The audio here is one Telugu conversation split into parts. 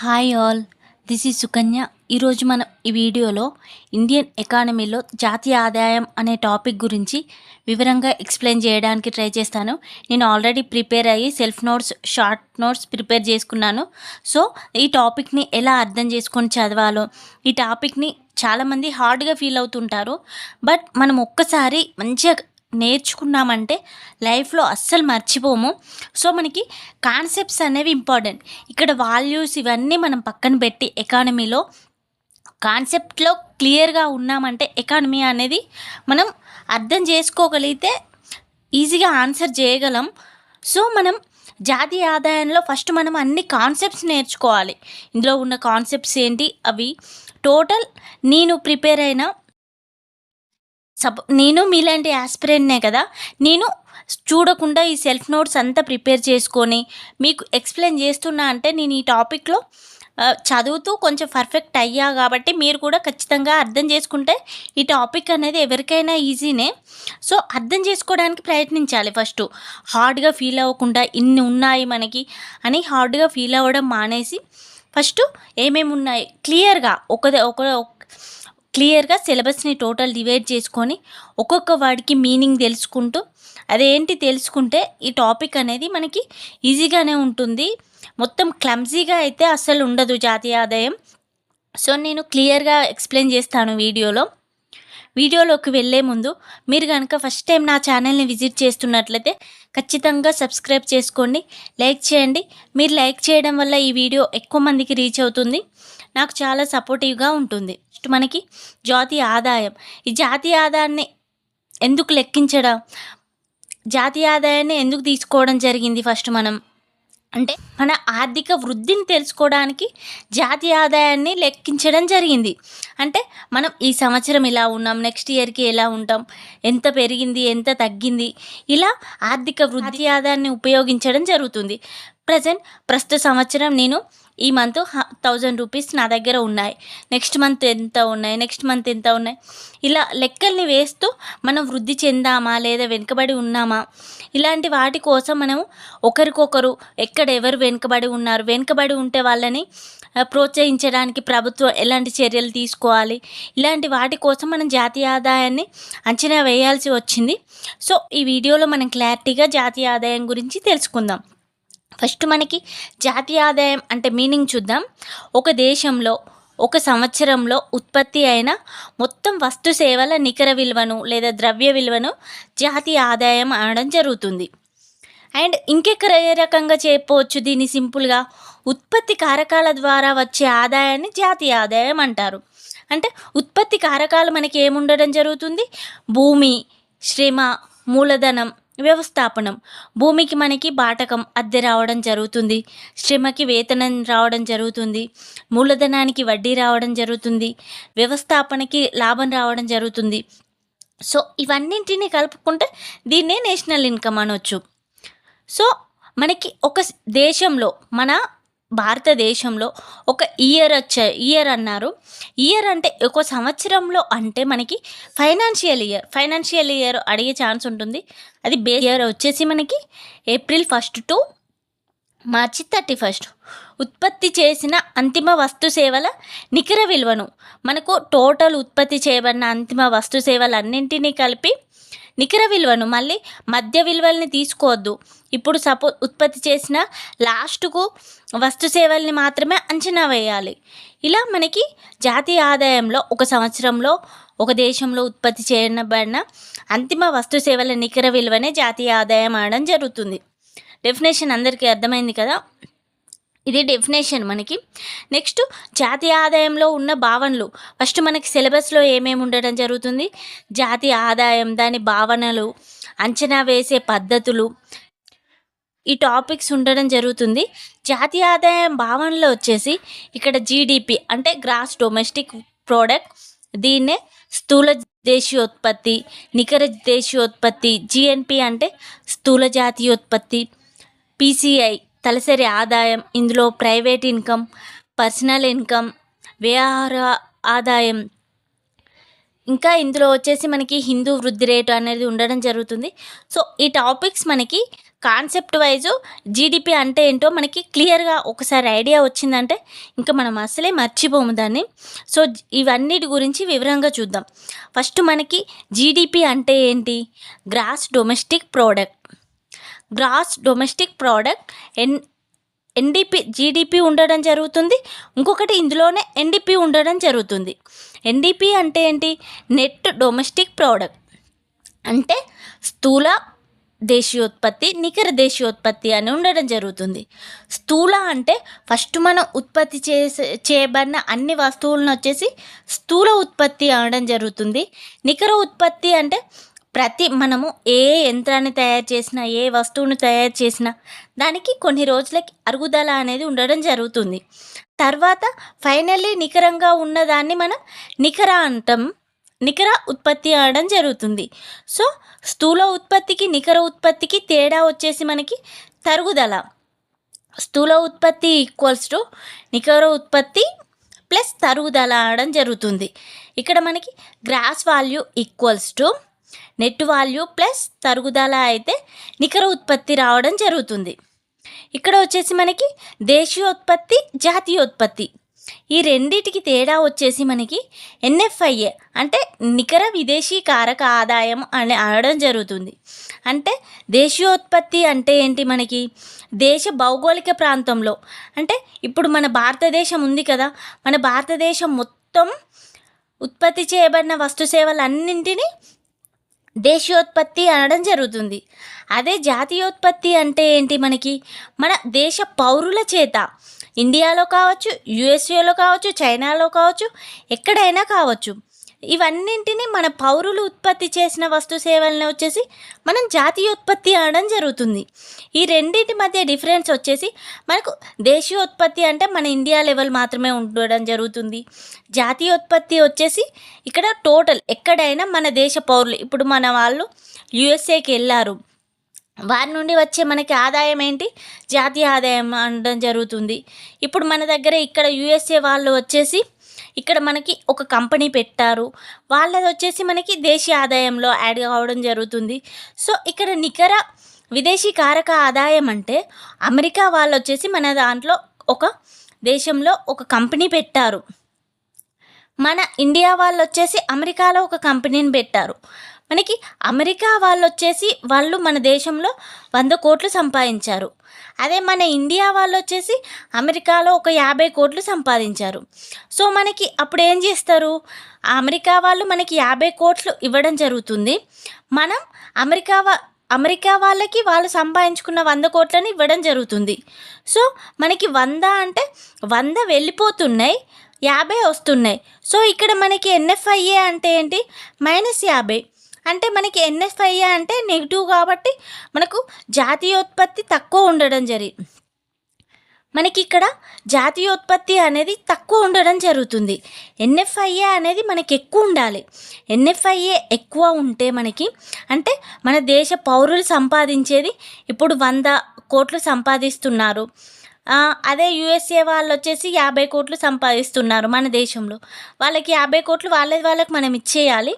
Hi all, this is Sukanya. ఈరోజు మనం ఈ వీడియోలో ఇండియన్ ఎకానమీలో జాతీయ ఆదాయం అనే టాపిక్ గురించి వివరంగా ఎక్స్ప్లెయిన్ చేయడానికి ట్రై చేస్తాను. నేను ఆల్రెడీ ప్రిపేర్ అయ్యి self notes, short notes prepare చేసుకున్నాను. సో ఈ టాపిక్ని ఎలా అర్థం చేసుకొని చదవాలో, ఈ టాపిక్ని చాలామంది హార్డ్గా ఫీల్ అవుతుంటారు. బట్ మనం ఒక్కసారి మంచిగా నేర్చుకున్నామంటే లైఫ్లో అస్సలు మర్చిపోము. సో మనకి కాన్సెప్ట్స్ అనేవి ఇంపార్టెంట్. ఇక్కడ వాల్యూస్ ఇవన్నీ మనం పక్కన పెట్టి ఎకానమీలో కాన్సెప్ట్లో క్లియర్గా ఉన్నామంటే ఎకానమీ అనేది మనం అర్థం చేసుకోగలిగితే ఈజీగా ఆన్సర్ చేయగలం. సో మనం జాతీయ ఆదాయంలో ఫస్ట్ మనం అన్ని కాన్సెప్ట్స్ నేర్చుకోవాలి. ఇందులో ఉన్న కాన్సెప్ట్స్ ఏంటి, అవి టోటల్ నేను ప్రిపేర్ అయిన నేను మీలాంటి యాస్పిరెంట్నే కదా, నేను చూడకుండా ఈ సెల్ఫ్ నోట్స్ అంతా ప్రిపేర్ చేసుకొని మీకు ఎక్స్ప్లెయిన్ చేస్తున్నా అంటే నేను ఈ టాపిక్లో చదువుతూ కొంచెం పర్ఫెక్ట్ అయ్యా కాబట్టి మీరు కూడా ఖచ్చితంగా అర్థం చేసుకుంటే ఈ టాపిక్ అనేది ఎవరికైనా ఈజీనే. సో అర్థం చేసుకోవడానికి ప్రయత్నించాలి. ఫస్ట్ హార్డ్గా ఫీల్ అవ్వకుండా ఇన్ని ఉన్నాయి మనకి అని హార్డ్గా ఫీల్ అవ్వడం మానేసి ఫస్ట్ ఏమేమి ఉన్నాయి క్లియర్గా క్లియర్గా సిలబస్ని టోటల్ డివైడ్ చేసుకొని ఒక్కొక్క వాడికి మీనింగ్ తెలుసుకుంటూ అదేంటి తెలుసుకుంటే ఈ టాపిక్ అనేది మనకి ఈజీగానే ఉంటుంది. మొత్తం క్లమ్జీగా అయితే అస్సలు ఉండదు జాతీయ ఆదాయం. సో నేను క్లియర్గా ఎక్స్ప్లెయిన్ చేస్తాను వీడియోలోకి వెళ్ళే ముందు మీరు కనుక ఫస్ట్ టైం నా ఛానల్ని విజిట్ చేస్తున్నట్లయితే ఖచ్చితంగా సబ్స్క్రైబ్ చేసుకోండి, లైక్ చేయండి. మీరు లైక్ చేయడం వల్ల ఈ వీడియో ఎక్కువ మందికి రీచ్ అవుతుంది, నాకు చాలా సపోర్టివ్గా ఉంటుంది. నెక్స్ట్ మనకి జాతీయ ఆదాయం. ఈ జాతీయ ఆదాయాన్ని ఎందుకు లెక్కించడం, జాతీయ ఆదాయాన్ని ఎందుకు తీసుకోవడం జరిగింది, ఫస్ట్ మనం అంటే మన ఆర్థిక వృద్ధిని తెలుసుకోవడానికి జాతీయ ఆదాయాన్ని లెక్కించడం జరిగింది. అంటే మనం ఈ సంవత్సరం ఇలా ఉన్నాం, నెక్స్ట్ ఇయర్కి ఎలా ఉంటాం, ఎంత పెరిగింది, ఎంత తగ్గింది, ఇలా ఆర్థిక వృద్ధి ఆదాయాన్ని ఉపయోగించడం జరుగుతుంది. ప్రస్తుత సంవత్సరం నేను ఈ మంత్ 1000 రూపీస్ నా దగ్గర ఉన్నాయి, నెక్స్ట్ మంత్ ఎంత ఉన్నాయి, ఇలా లెక్కల్ని వేస్తూ మనం వృద్ధి చెందామా లేదా వెనుకబడి ఉన్నామా, ఇలాంటి వాటి కోసం మనము ఒకరికొకరు ఎవరు వెనుకబడి ఉంటే వాళ్ళని ప్రోత్సహించడానికి ప్రభుత్వం ఎలాంటి చర్యలు తీసుకోవాలి, ఇలాంటి వాటి కోసం మనం జాతీయ ఆదాయాన్ని అంచనా వేయాల్సి వచ్చింది. సో ఈ వీడియోలో మనం క్లారిటీగా జాతీయ ఆదాయం గురించి తెలుసుకుందాం. ఫస్ట్ మనకి జాతీయ ఆదాయం అంటే మీనింగ్ చూద్దాం. ఒక దేశంలో ఒక సంవత్సరంలో ఉత్పత్తి అయిన మొత్తం వస్తు సేవల నికర విలువను లేదా ద్రవ్య విలువను జాతీయ ఆదాయం అనడం జరుగుతుంది. అండ్ ఇంకెక్కడ ఏ రకంగా చెప్పవచ్చు దీన్ని సింపుల్గా, ఉత్పత్తి కారకాల ద్వారా వచ్చే ఆదాయాన్ని జాతీయ ఆదాయం అంటారు. అంటే ఉత్పత్తి కారకాలు మనకి ఏముండడం జరుగుతుంది, భూమి, శ్రమ, మూలధనం, వ్యవస్థాపనం. భూమికి మనకి బాటకం, అద్దె రావడం జరుగుతుంది, శ్రమకి వేతనం రావడం జరుగుతుంది, మూలధనానికి వడ్డీ రావడం జరుగుతుంది, వ్యవస్థాపనకి లాభం రావడం జరుగుతుంది. సో ఇవన్నింటినీ కలుపుకుంటే దీన్నే నేషనల్ ఇన్కమ్ అనొచ్చు. సో మనకి ఒక దేశంలో, మన భారతదేశంలో ఒక ఇయర్ అన్నారు. ఇయర్ అంటే ఒక సంవత్సరంలో అంటే మనకి ఫైనాన్షియల్ ఇయర్ అడిగే ఛాన్స్ ఉంటుంది. అది బేస్ ఇయర్ వచ్చేసి మనకి ఏప్రిల్ 1 టు మార్చి 31. ఉత్పత్తి చేసిన అంతిమ వస్తు సేవల నికర విలువను, మనకు టోటల్ ఉత్పత్తి చేయబడిన అంతిమ వస్తు సేవలన్నింటినీ కలిపి నికర విలువను, మళ్ళీ మధ్య విలువల్ని తీసుకోవద్దు. ఇప్పుడు ఉత్పత్తి చేసిన లాస్ట్కు వస్తు సేవల్ని మాత్రమే అంచనా వేయాలి. ఇలా మనకి జాతీయ ఆదాయంలో ఒక సంవత్సరంలో ఒక దేశంలో ఉత్పత్తి చేయబడిన అంతిమ వస్తు సేవల నికర విలువనే జాతీయ ఆదాయం అనడం జరుగుతుంది. డెఫినేషన్ అందరికీ అర్థమైంది కదా, ఇది డెఫినేషన్ మనకి. నెక్స్ట్ జాతీయ ఆదాయంలో ఉన్న భావనలు. ఫస్ట్ మనకి సిలబస్లో ఏమేమి ఉండడం జరుగుతుంది, జాతీయ ఆదాయం, దాని భావనలు, అంచనా వేసే పద్ధతులు, ఈ టాపిక్స్ ఉండడం జరుగుతుంది. జాతీయ ఆదాయం భావనలో వచ్చేసి ఇక్కడ జీడిపి అంటే గ్రాస్ డొమెస్టిక్ ప్రోడక్ట్, దీన్నే స్థూల దేశీయోత్పత్తి, నికర దేశీయోత్పత్తి, జిఎన్పి అంటే స్థూల జాతీయోత్పత్తి, పిసిఐ తలసరి ఆదాయం, ఇందులో ప్రైవేట్ ఇన్కమ్, పర్సనల్ ఇన్కమ్, వ్యవహార ఆదాయం, ఇంకా ఇందులో వచ్చేసి మనకి హిందూ వృద్ధి రేటు అనేది ఉండడం జరుగుతుంది. సో ఈ టాపిక్స్ మనకి కాన్సెప్ట్ వైజు జీడిపి అంటే ఏంటో మనకి క్లియర్గా ఒకసారి ఐడియా వచ్చిందంటే ఇంకా మనం అసలే మర్చిపోము దాన్ని. సో ఇవన్నిటి గురించి వివరంగా చూద్దాం. ఫస్ట్ మనకి జీడిపి అంటే ఏంటి? Gross domestic product. Gross domestic product NDP GDP ఉండడం జరుగుతుంది. ఇంకొకటి ఇందులోనే ఎన్డిపి ఉండడం జరుగుతుంది. ఎన్డిపి అంటే ఏంటి? నెట్ డొమెస్టిక్ ప్రోడక్ట్ అంటే స్థూల దేశీయోత్పత్తి, నికర దేశీయోత్పత్తి అని ఉండడం జరుగుతుంది. స్థూల అంటే ఫస్ట్ మనం ఉత్పత్తి చేయబడిన అన్ని వస్తువులను వచ్చేసి స్థూల ఉత్పత్తి అనడం జరుగుతుంది. నికర ఉత్పత్తి అంటే మనము ఏ యంత్రాన్ని తయారు చేసినా, ఏ వస్తువును తయారు చేసినా దానికి కొన్ని రోజులకి అరుగుదల అనేది ఉండడం జరుగుతుంది. తర్వాత ఫైనల్లీ నికరంగా ఉన్నదాన్ని మనం నికర అంటాం. నికర ఉత్పత్తి అనడం జరుగుతుంది. సో స్థూల ఉత్పత్తికి నికర ఉత్పత్తికి తేడా వచ్చేసి మనకి తరుగుదల. స్థూల ఉత్పత్తి ఈక్వల్స్ టు నికర ఉత్పత్తి ప్లస్ తరుగుదల అనడం జరుగుతుంది. ఇక్కడ మనకి gross value equals to net value plus తరుగుదల అయితే నికర ఉత్పత్తి రావడం జరుగుతుంది. ఇక్కడ వచ్చేసి మనకి దేశీయోత్పత్తి, జాతీయోత్పత్తి ఈ రెండిటికి తేడా వచ్చేసి మనకి ఎన్ఎఫ్ఐఏ అంటే నికర విదేశీ కారక ఆదాయం అని అనడం జరుగుతుంది. అంటే దేశీయోత్పత్తి అంటే ఏంటి? మనకి దేశ భౌగోళిక ప్రాంతంలో అంటే ఇప్పుడు మన భారతదేశం ఉంది కదా, మన భారతదేశం మొత్తం ఉత్పత్తి చేయబడిన వస్తు సేవలన్నింటినీ దేశీయోత్పత్తి అనడం జరుగుతుంది. అదే జాతీయోత్పత్తి అంటే ఏంటి? మనకి మన దేశ పౌరుల చేత ఇండియాలో కావచ్చు, యుఎస్ఏలో కావచ్చు, చైనాలో కావచ్చు, ఎక్కడైనా కావచ్చు, ఇవన్నింటినీ మన పౌరులు ఉత్పత్తి చేసిన వస్తు సేవలను వచ్చేసి మనం జాతీయోత్పత్తి అనడం జరుగుతుంది. ఈ రెండింటి మధ్య డిఫరెన్స్ వచ్చేసి మనకు దేశీయోత్పత్తి అంటే మన ఇండియా లెవెల్ మాత్రమే ఉండడం జరుగుతుంది. జాతీయోత్పత్తి వచ్చేసి ఇక్కడ టోటల్ ఎక్కడైనా మన దేశ పౌరులు, ఇప్పుడు మన వాళ్ళు యుఎస్ఏకి వెళ్ళారు, వారి నుండి వచ్చే మనకి ఆదాయం ఏంటి? జాతీయ ఆదాయం అనడం జరుగుతుంది. ఇప్పుడు మన దగ్గర ఇక్కడ యుఎస్ఏ వాళ్ళు వచ్చేసి ఇక్కడ మనకి ఒక కంపెనీ పెట్టారు, వాళ్ళది వచ్చేసి మనకి దేశీయ ఆదాయంలో యాడ్ కావడం జరుగుతుంది. సో ఇక్కడ నికర విదేశీ కారక ఆదాయం అంటే అమెరికా వాళ్ళు వచ్చేసి మన దాంట్లో ఒక దేశంలో ఒక కంపెనీ పెట్టారు, మన ఇండియా వాళ్ళు వచ్చేసి అమెరికాలో ఒక కంపెనీని పెట్టారు. మనకి అమెరికా వాళ్ళు వచ్చేసి వాళ్ళు మన దేశంలో 100 కోట్లు సంపాదించారు. అదే మన ఇండియా వాళ్ళు వచ్చేసి అమెరికాలో ఒక 50 కోట్లు సంపాదించారు. సో మనకి అప్పుడు ఏం చేస్తారు? అమెరికా వాళ్ళు మనకి 50 కోట్లు ఇవ్వడం జరుగుతుంది. మనం అమెరికా వాళ్ళకి వాళ్ళు సంపాదించుకున్న 100 కోట్లని ఇవ్వడం జరుగుతుంది. సో మనకి 100 అంటే 100 వెళ్ళిపోతున్నాయి, 50 వస్తున్నాయి. సో ఇక్కడ మనకి ఎన్ఎఫ్ఐఏ అంటే ఏంటి? -50 అంటే మనకి ఎన్ఎఫ్ఐఏ అంటే నెగిటివ్ కాబట్టి మనకు జాతీయోత్పత్తి తక్కువ ఉండడం మనకి ఇక్కడ జాతీయోత్పత్తి అనేది తక్కువ ఉండడం జరుగుతుంది. ఎన్ఎఫ్ఐఏ అనేది మనకి ఎక్కువ ఉండాలి. ఎన్ఎఫ్ఐఏ ఎక్కువ ఉంటే మనకి అంటే మన దేశ పౌరులు సంపాదించేది ఇప్పుడు 100 కోట్లు సంపాదిస్తున్నారు, అదే యుఎస్ఏ వాళ్ళు వచ్చేసి 50 కోట్లు సంపాదిస్తున్నారు మన దేశంలో, వాళ్ళకి 50 కోట్లు వాళ్ళకి మనం ఇచ్చేయాలి.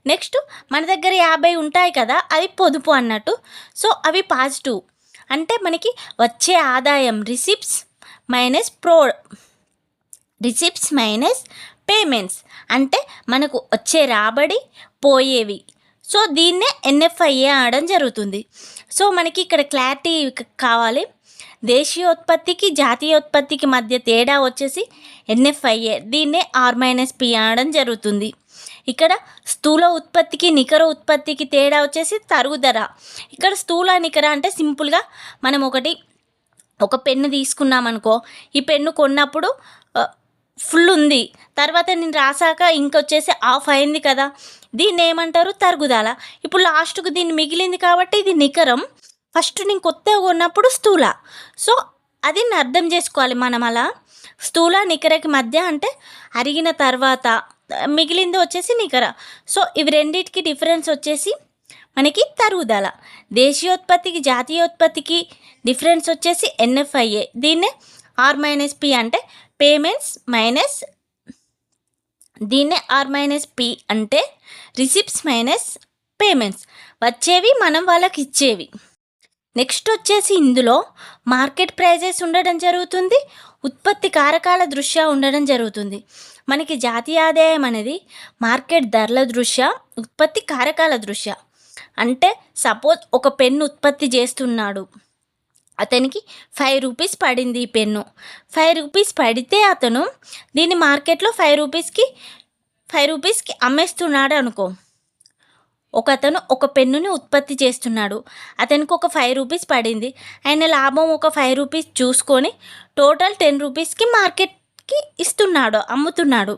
నెక్స్ట్ మన దగ్గర 50 ఉంటాయి కదా, అది పొదుపు అన్నట్టు. సో అవి పాజిటివ్ అంటే మనకి వచ్చే ఆదాయం రిసిప్ట్స్ మైనస్ పేమెంట్స్ అంటే మనకు వచ్చే రాబడి పోయేవి. సో దీన్నే ఎన్ఎఫ్ఐఏ అనడం జరుగుతుంది. సో మనకి ఇక్కడ క్లారిటీ కావాలి. దేశీయోత్పత్తికి జాతీయోత్పత్తికి మధ్య తేడా వచ్చేసి ఎన్ఎఫ్ఐఏ, దీన్నే R-P అనడం జరుగుతుంది. ఇక్కడ స్థూల ఉత్పత్తికి నికర ఉత్పత్తికి తేడా వచ్చేసి తరుగుదల. ఇక్కడ స్థూల నికర అంటే సింపుల్గా మనం ఒక పెన్ను తీసుకున్నామనుకో, ఈ పెన్ను కొన్నప్పుడు ఫుల్ ఉంది, తర్వాత నేను రాసాక ఇంకొచ్చేసి ఆఫ్ అయింది కదా, దీన్ని ఏమంటారు? తరుగుదల. ఇప్పుడు లాస్ట్కు దీన్ని మిగిలింది కాబట్టి ఇది నికరం. ఫస్ట్ నేను కొత్తగా కొన్నప్పుడు స్థూల. సో అది అర్థం చేసుకోవాలి మనం. అలా స్థూల నికరకి మధ్య అంటే అరిగిన తర్వాత మిగిలింది వచ్చేసి నికర. సో ఇవి రెండింటికి డిఫరెన్స్ వచ్చేసి మనకి తరుగుదల. దేశీయోత్పత్తికి జాతీయోత్పత్తికి డిఫరెన్స్ వచ్చేసి ఎన్ఎఫ్ఐఏ, దీన్నే R-P అంటే పేమెంట్స్ మైనస్, దీన్నే R-P అంటే రిసిప్ట్స్ మైనస్ పేమెంట్స్, వచ్చేవి మనం వాళ్ళకి ఇచ్చేవి. నెక్స్ట్ వచ్చేసి ఇందులో మార్కెట్ ప్రైజెస్ ఉండడం జరుగుతుంది, ఉత్పత్తి కారకాల దృష్ట్యా ఉండడం జరుగుతుంది. మనకి జాతీయ ఆదాయం అనేది మార్కెట్ ధరల దృష్ట్యా, ఉత్పత్తి కారకాల దృష్ట్యా. అంటే సపోజ్ ఒక పెన్ను ఉత్పత్తి చేస్తున్నాడు, అతనికి 5 రూపీస్ పడింది ఈ పెన్ను. 5 రూపీస్ పడితే అతను దీన్ని మార్కెట్లో 5 రూపీస్కి అమ్మేస్తున్నాడు అనుకో. అతను ఒక పెన్నుని ఉత్పత్తి చేస్తున్నాడు, అతనికి ఒక 5 రూపీస్ పడింది, ఆయన లాభం ఒక 5 రూపీస్ చూసుకొని టోటల్ 10 రూపీస్కి మార్కెట్కి అమ్ముతున్నాడు.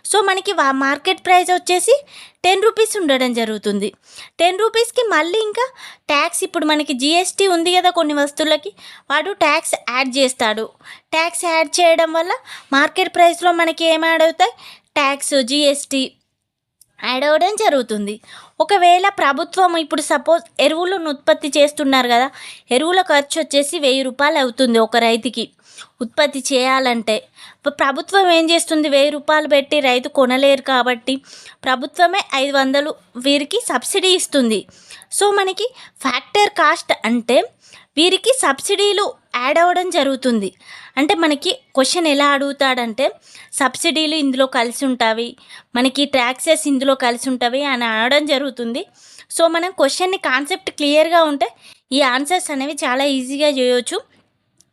సో మనకి మార్కెట్ ప్రైస్ వచ్చేసి 10 రూపీస్ ఉండడం జరుగుతుంది. 10 రూపీస్కి మళ్ళీ ఇంకా ట్యాక్స్, ఇప్పుడు మనకి జిఎస్టీ ఉంది కదా కొన్ని వస్తువులకి, వాడు ట్యాక్స్ యాడ్ చేస్తాడు. ట్యాక్స్ యాడ్ చేయడం వల్ల మార్కెట్ ప్రైస్లో మనకి ఏం యాడ్ అవుతాయి, ట్యాక్స్, జిఎస్టీ యాడ్ అవ్వడం జరుగుతుంది. ఒకవేళ ప్రభుత్వం ఇప్పుడు సపోజ్ ఎరువులను ఉత్పత్తి చేస్తున్నారు కదా, ఎరువుల ఖర్చు వచ్చేసి 1000 రూపాయలు అవుతుంది ఒక రైతుకి ఉత్పత్తి చేయాలంటే. ప్రభుత్వం ఏం చేస్తుంది, 1000 రూపాయలు పెట్టి రైతు కొనలేరు కాబట్టి ప్రభుత్వమే 500 వీరికి సబ్సిడీ ఇస్తుంది. సో మనకి ఫ్యాక్టర్ కాస్ట్ అంటే వీరికి సబ్సిడీలు యాడ్ అవ్వడం జరుగుతుంది. అంటే మనకి క్వశ్చన్ ఎలా అడుగుతాడంటే, సబ్సిడీలు ఇందులో కలిసి ఉంటాయి, మనకి ట్యాక్సెస్ ఇందులో కలిసి ఉంటాయి అని అనడం జరుగుతుంది. సో మనం క్వశ్చన్ని కాన్సెప్ట్ క్లియర్గా ఉంటే ఈ ఆన్సర్స్ అనేవి చాలా ఈజీగా చేయవచ్చు.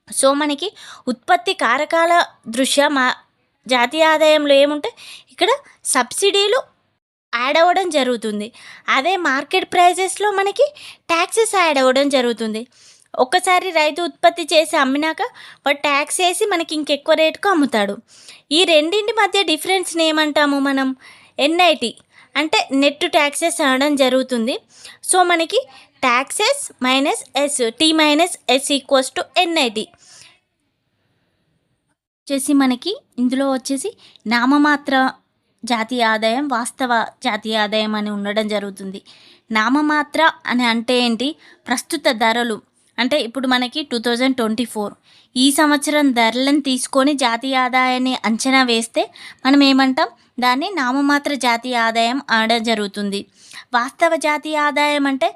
సో మనకి ఉత్పత్తి కారకాల దృష్ట్యా జాతీయ ఆదాయంలో ఏముంటాయి, ఇక్కడ సబ్సిడీలు యాడ్ అవ్వడం జరుగుతుంది. అదే మార్కెట్ ప్రైజెస్లో మనకి ట్యాక్సెస్ యాడ్ అవ్వడం జరుగుతుంది. ఒక్కసారి రైతు ఉత్పత్తి చేసి అమ్మినాక వాడు ట్యాక్స్ వేసి మనకి ఇంకెక్కువ రేటుకు అమ్ముతాడు. ఈ రెండింటి మధ్య డిఫరెన్స్ని ఏమంటాము మనం, ఎన్ఐటి అంటే నెట్ ట్యాక్సెస్ అనడం జరుగుతుంది. సో మనకి taxes minus S, T minus S equals to NIT వచ్చేసి మనకి ఇందులో వచ్చేసి నామమాత్ర జాతీయ ఆదాయం, వాస్తవ జాతీయ ఆదాయం అని ఉండడం జరుగుతుంది. నామమాత్ర అని అంటే ఏంటి, ప్రస్తుత ధరలు. అంటే ఇప్పుడు మనకి 2024 ఈ సంవత్సరం ధరలను తీసుకొని జాతీయ ఆదాయాన్ని అంచనా వేస్తే మనం ఏమంటాం, దాన్ని నామమాత్ర జాతీయ ఆదాయం అనడం జరుగుతుంది. వాస్తవ జాతీయ ఆదాయం అంటే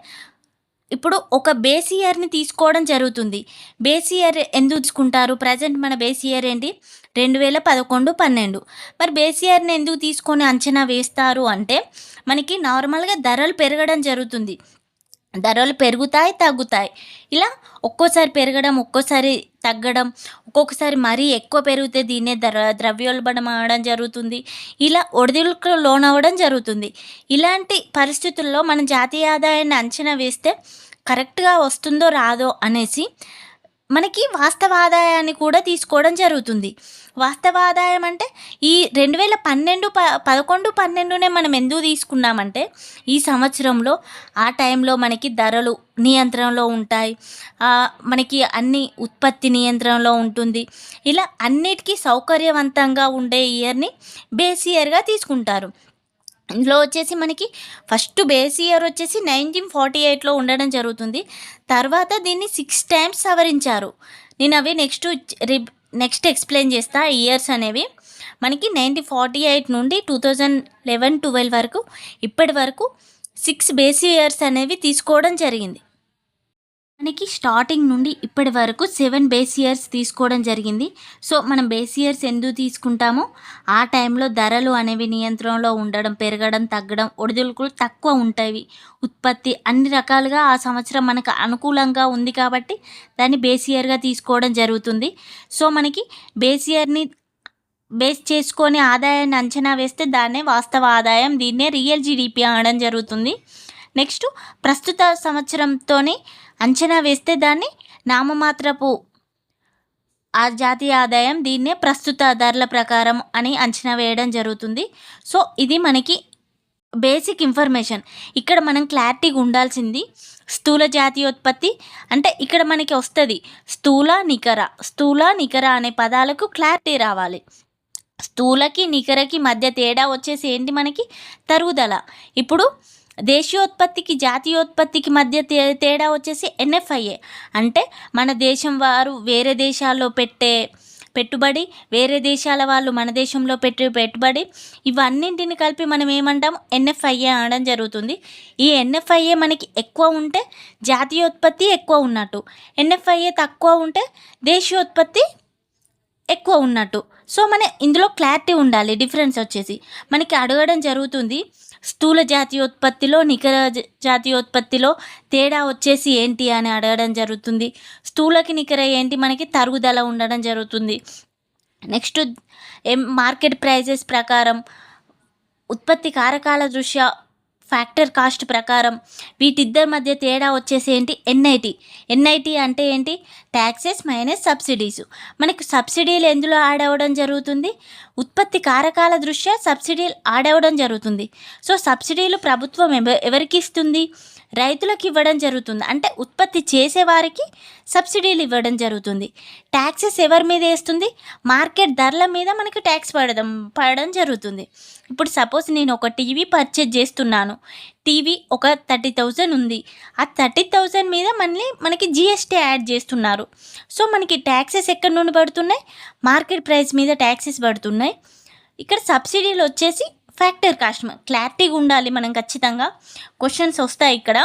ఇప్పుడు ఒక బేస్ ఇయర్ని తీసుకోవడం జరుగుతుంది. బేస్ ఇయర్ ఎందుకు తీసుకుంటారు, ప్రజెంట్ మన బేస్ ఇయర్ ఏంటి 2011-12. మరి బేస్ ఇయర్ని ఎందుకు తీసుకొని అంచనా వేస్తారు అంటే మనకి నార్మల్గా ధరలు పెరగడం జరుగుతుంది. ధరలు పెరుగుతాయి, తగ్గుతాయి. ఇలా ఒక్కోసారి పెరగడం, ఒక్కోసారి తగ్గడం, ఒక్కొక్కసారి మరీ ఎక్కువ పెరిగితే దీన్నే ద్రవ్యోల్బణం అవడం జరుగుతుంది. ఇలా ఒడిదుడుకులకు లోనవ్వడం జరుగుతుంది. ఇలాంటి పరిస్థితుల్లో మనం జాతీయ ఆదాయాన్ని అంచనా వేస్తే కరెక్ట్గా వస్తుందో రాదో అనేసి మనకి వాస్తవ ఆదాయాన్ని కూడా తీసుకోవడం జరుగుతుంది. వాస్తవ ఆదాయం అంటే ఈ 2011-12 మనం ఎందుకు తీసుకున్నామంటే ఈ సంవత్సరంలో ఆ టైంలో మనకి ధరలు నియంత్రణలో ఉంటాయి, మనకి అన్ని ఉత్పత్తి నియంత్రణలో ఉంటుంది. ఇలా అన్నిటికీ సౌకర్యవంతంగా ఉండే ఇయర్ని బేస్ ఇయర్గా తీసుకుంటారు. ఇందులో వచ్చేసి మనకి ఫస్ట్ బేస్ ఇయర్ వచ్చేసి 1948లో ఉండడం జరుగుతుంది. తర్వాత దీన్ని 6 టైమ్స్ సవరించారు. నేను అవి నెక్స్ట్ ఎక్స్ప్లెయిన్ చేస్తా. ఇయర్స్ అనేవి మనకి 1948 నుండి 2011-12 వరకు ఇప్పటి వరకు 6 బేస్ ఇయర్స్ అనేవి తీసుకోవడం జరిగింది. మనకి స్టార్టింగ్ నుండి ఇప్పటి వరకు 7 బేస్ ఇయర్స్ తీసుకోవడం జరిగింది. సో మనం బేస్ ఇయర్స్ ఎందుకు తీసుకుంటామో ఆ టైంలో ధరలు అనేవి నియంత్రణలో ఉండడం, పెరగడం, తగ్గడం, ఒడిదుడుకులు తక్కువ ఉంటాయి, ఉత్పత్తి అన్ని రకాలుగా ఆ సంవత్సరం మనకు అనుకూలంగా ఉంది కాబట్టి దాన్ని బేస్ ఇయర్గా తీసుకోవడం జరుగుతుంది. సో మనకి బేస్ ఇయర్ని బేస్ చేసుకొని ఆదాయాన్ని అంచనా వేస్తే దాన్నే వాస్తవ ఆదాయం, దీన్నే రియల్ జీడిపి అనడం జరుగుతుంది. నెక్స్ట్ ప్రస్తుత సంవత్సరంతోనే అంచనా వేస్తే దాన్ని నామమాత్రపు ఆ జాతీయ ఆదాయం, దీన్నే ప్రస్తుత ధరల ప్రకారం అని అంచనా వేయడం జరుగుతుంది. సో ఇది మనకి బేసిక్ ఇన్ఫర్మేషన్. ఇక్కడ మనం క్లారిటీగా ఉండాల్సింది స్థూల జాతీయోత్పత్తి అంటే ఇక్కడ మనకి వస్తుంది స్థూల, నికర అనే పదాలకు క్లారిటీ రావాలి. స్థూలకి నికరకి మధ్య తేడా వచ్చేసి ఏంటి, మనకి తరుగుదల. ఇప్పుడు దేశీయోత్పత్తికి జాతీయోత్పత్తికి మధ్య తేడా వచ్చేసి NFIA అంటే మన దేశం వారు వేరే దేశాల్లో పెట్టే పెట్టుబడి, వేరే దేశాల వాళ్ళు మన దేశంలో పెట్టే పెట్టుబడి, ఇవన్నింటిని కలిపి మనం ఏమంటాం, ఎన్ఎఫ్ఐఏ అనడం జరుగుతుంది. ఈ ఎన్ఎఫ్ఐఏ మనకి ఎక్కువ ఉంటే జాతీయోత్పత్తి ఎక్కువ ఉన్నట్టు, ఎన్ఎఫ్ఐఏ తక్కువ ఉంటే దేశీయోత్పత్తి ఎక్కువ ఉన్నట్టు. సో మన ఇందులో క్లారిటీ ఉండాలి. డిఫరెన్స్ వచ్చేసి మనకి అడగడం జరుగుతుంది, స్థూల జాతీయోత్పత్తిలో నికర జాతీయోత్పత్తిలో తేడా వచ్చేసి ఏంటి అని అడగడం జరుగుతుంది. స్థూలకి నికర ఏంటి, మనకి తరుగుదల ఉండడం జరుగుతుంది. నెక్స్ట్ మార్కెట్ ప్రైజెస్ ప్రకారం, ఉత్పత్తి కారకాల దృష్ట్యా ఫ్యాక్టర్ కాస్ట్ ప్రకారం వీటిద్దరి మధ్య తేడా వచ్చేసి ఏంటి, ఎన్ఐటి అంటే ఏంటి, ట్యాక్సెస్ మైనస్ సబ్సిడీస్. మనకి సబ్సిడీలు ఎందులో యాడ్ అవ్వడం జరుగుతుంది, ఉత్పత్తి కారకాల దృష్ట్యా సబ్సిడీలు యాడ్ అవ్వడం జరుగుతుంది. సో సబ్సిడీలు ప్రభుత్వం ఎవరికి ఇస్తుంది, రైతులకు ఇవ్వడం జరుగుతుంది. అంటే ఉత్పత్తి చేసేవారికి సబ్సిడీలు ఇవ్వడం జరుగుతుంది. ట్యాక్సెస్ ఎవరి మీద వేస్తుంది, మార్కెట్ ధరల మీద మనకి ట్యాక్స్ పడడం జరుగుతుంది. ఇప్పుడు సపోజ్ నేను ఒక టీవీ పర్చేజ్ చేస్తున్నాను, టీవీ ఒక 30,000 ఉంది, ఆ 30,000 మీద మనకి జిఎస్టీ యాడ్ చేస్తున్నారు. సో మనకి ట్యాక్సెస్ ఎక్కడి నుండి పడుతున్నాయి, మార్కెట్ ప్రైస్ మీద ట్యాక్సెస్ పడుతున్నాయి. ఇక్కడ సబ్సిడీలు వచ్చేసి ఫ్యాక్టర్ కాస్ట్. క్లారిటీగా ఉండాలి మనం, ఖచ్చితంగా క్వశ్చన్స్ వస్తాయి ఇక్కడ.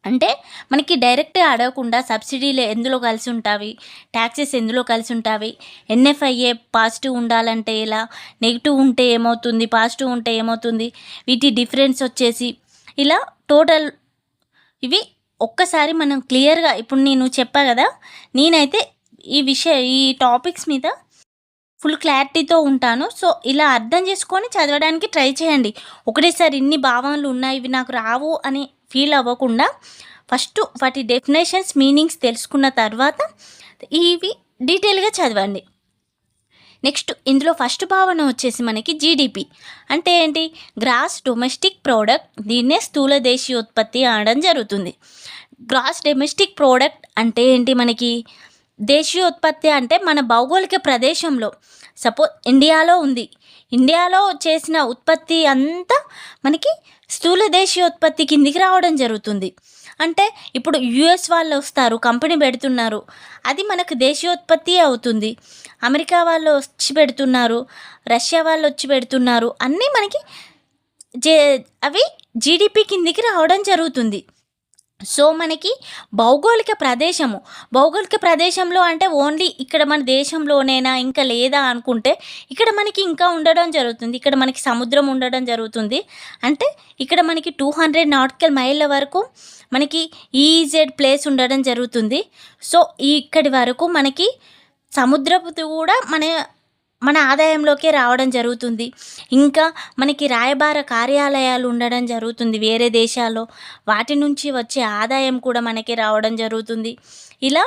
అంటే మనకి డైరెక్ట్గా అడగకుండా సబ్సిడీలు ఎందులో కలిసి ఉంటాయి, ట్యాక్సెస్ ఎందులో కలిసి ఉంటాయి, ఎన్ఎఫ్ఐఏ పాజిటివ్ ఉండాలంటే ఎలా, నెగిటివ్ ఉంటే ఏమవుతుంది, పాజిటివ్ ఉంటే ఏమవుతుంది, వీటి డిఫరెన్స్ వచ్చేసి ఇలా టోటల్ ఇవి ఒక్కసారి మనం క్లియర్గా, ఇప్పుడు నేను చెప్పా కదా, నేనైతే ఈ టాపిక్స్ మీద ఫుల్ క్లారిటీతో ఉంటాను. సో ఇలా అర్థం చేసుకొని చదవడానికి ట్రై చేయండి. ఒకటేసారి ఇన్ని భావనలు ఉన్నాయి, ఇవి నాకు రావు అని ఫీల్ అవ్వకుండా ఫస్ట్ వాటి డెఫినేషన్స్, మీనింగ్స్ తెలుసుకున్న తర్వాత ఇవి డీటెయిల్గా చదవండి. నెక్స్ట్ ఇందులో ఫస్ట్ భావన వచ్చేసి మనకి జీడిపి అంటే ఏంటి, గ్రాస్ డొమెస్టిక్ ప్రోడక్ట్. దీన్నే స్థూల దేశీయోత్పత్తి అనడం జరుగుతుంది. గ్రాస్ డొమెస్టిక్ ప్రోడక్ట్ అంటే ఏంటి, మనకి దేశీయోత్పత్తి అంటే మన భౌగోళిక ప్రదేశంలో, సపోజ్ ఇండియాలో ఉంది, ఇండియాలో చేసిన ఉత్పత్తి అంతా మనకి స్థూల దేశీయోత్పత్తి కిందికి రావడం జరుగుతుంది. అంటే ఇప్పుడు యుఎస్ వాళ్ళు వస్తారు, కంపెనీ పెడుతున్నారు, అది మనకు దేశీయోత్పత్తి అవుతుంది. అమెరికా వాళ్ళు వచ్చి పెడుతున్నారు, రష్యా వాళ్ళు వచ్చి పెడుతున్నారు, అన్నీ మనకి అవి జీడిపి కిందికి రావడం జరుగుతుంది. సో మనకి భౌగోళిక ప్రదేశంలో అంటే ఓన్లీ ఇక్కడ మన దేశంలోనేనా, ఇంకా లేదా అనుకుంటే ఇక్కడ మనకి ఇంకా ఉండడం జరుగుతుంది. ఇక్కడ మనకి సముద్రం ఉండడం జరుగుతుంది. అంటే ఇక్కడ మనకి 200 నాటికల్ మైళ్ళ వరకు మనకి ఈజెడ్ ప్లేస్ ఉండడం జరుగుతుంది. సో ఇక్కడి వరకు మనకి సముద్రపు కూడా మన ఆదాయంలోకే రావడం జరుగుతుంది. ఇంకా మనకి రాయబార కార్యాలయాలు ఉండడం జరుగుతుంది వేరే దేశాల్లో, వాటి నుంచి వచ్చే ఆదాయం కూడా మనకి రావడం జరుగుతుంది. ఇలా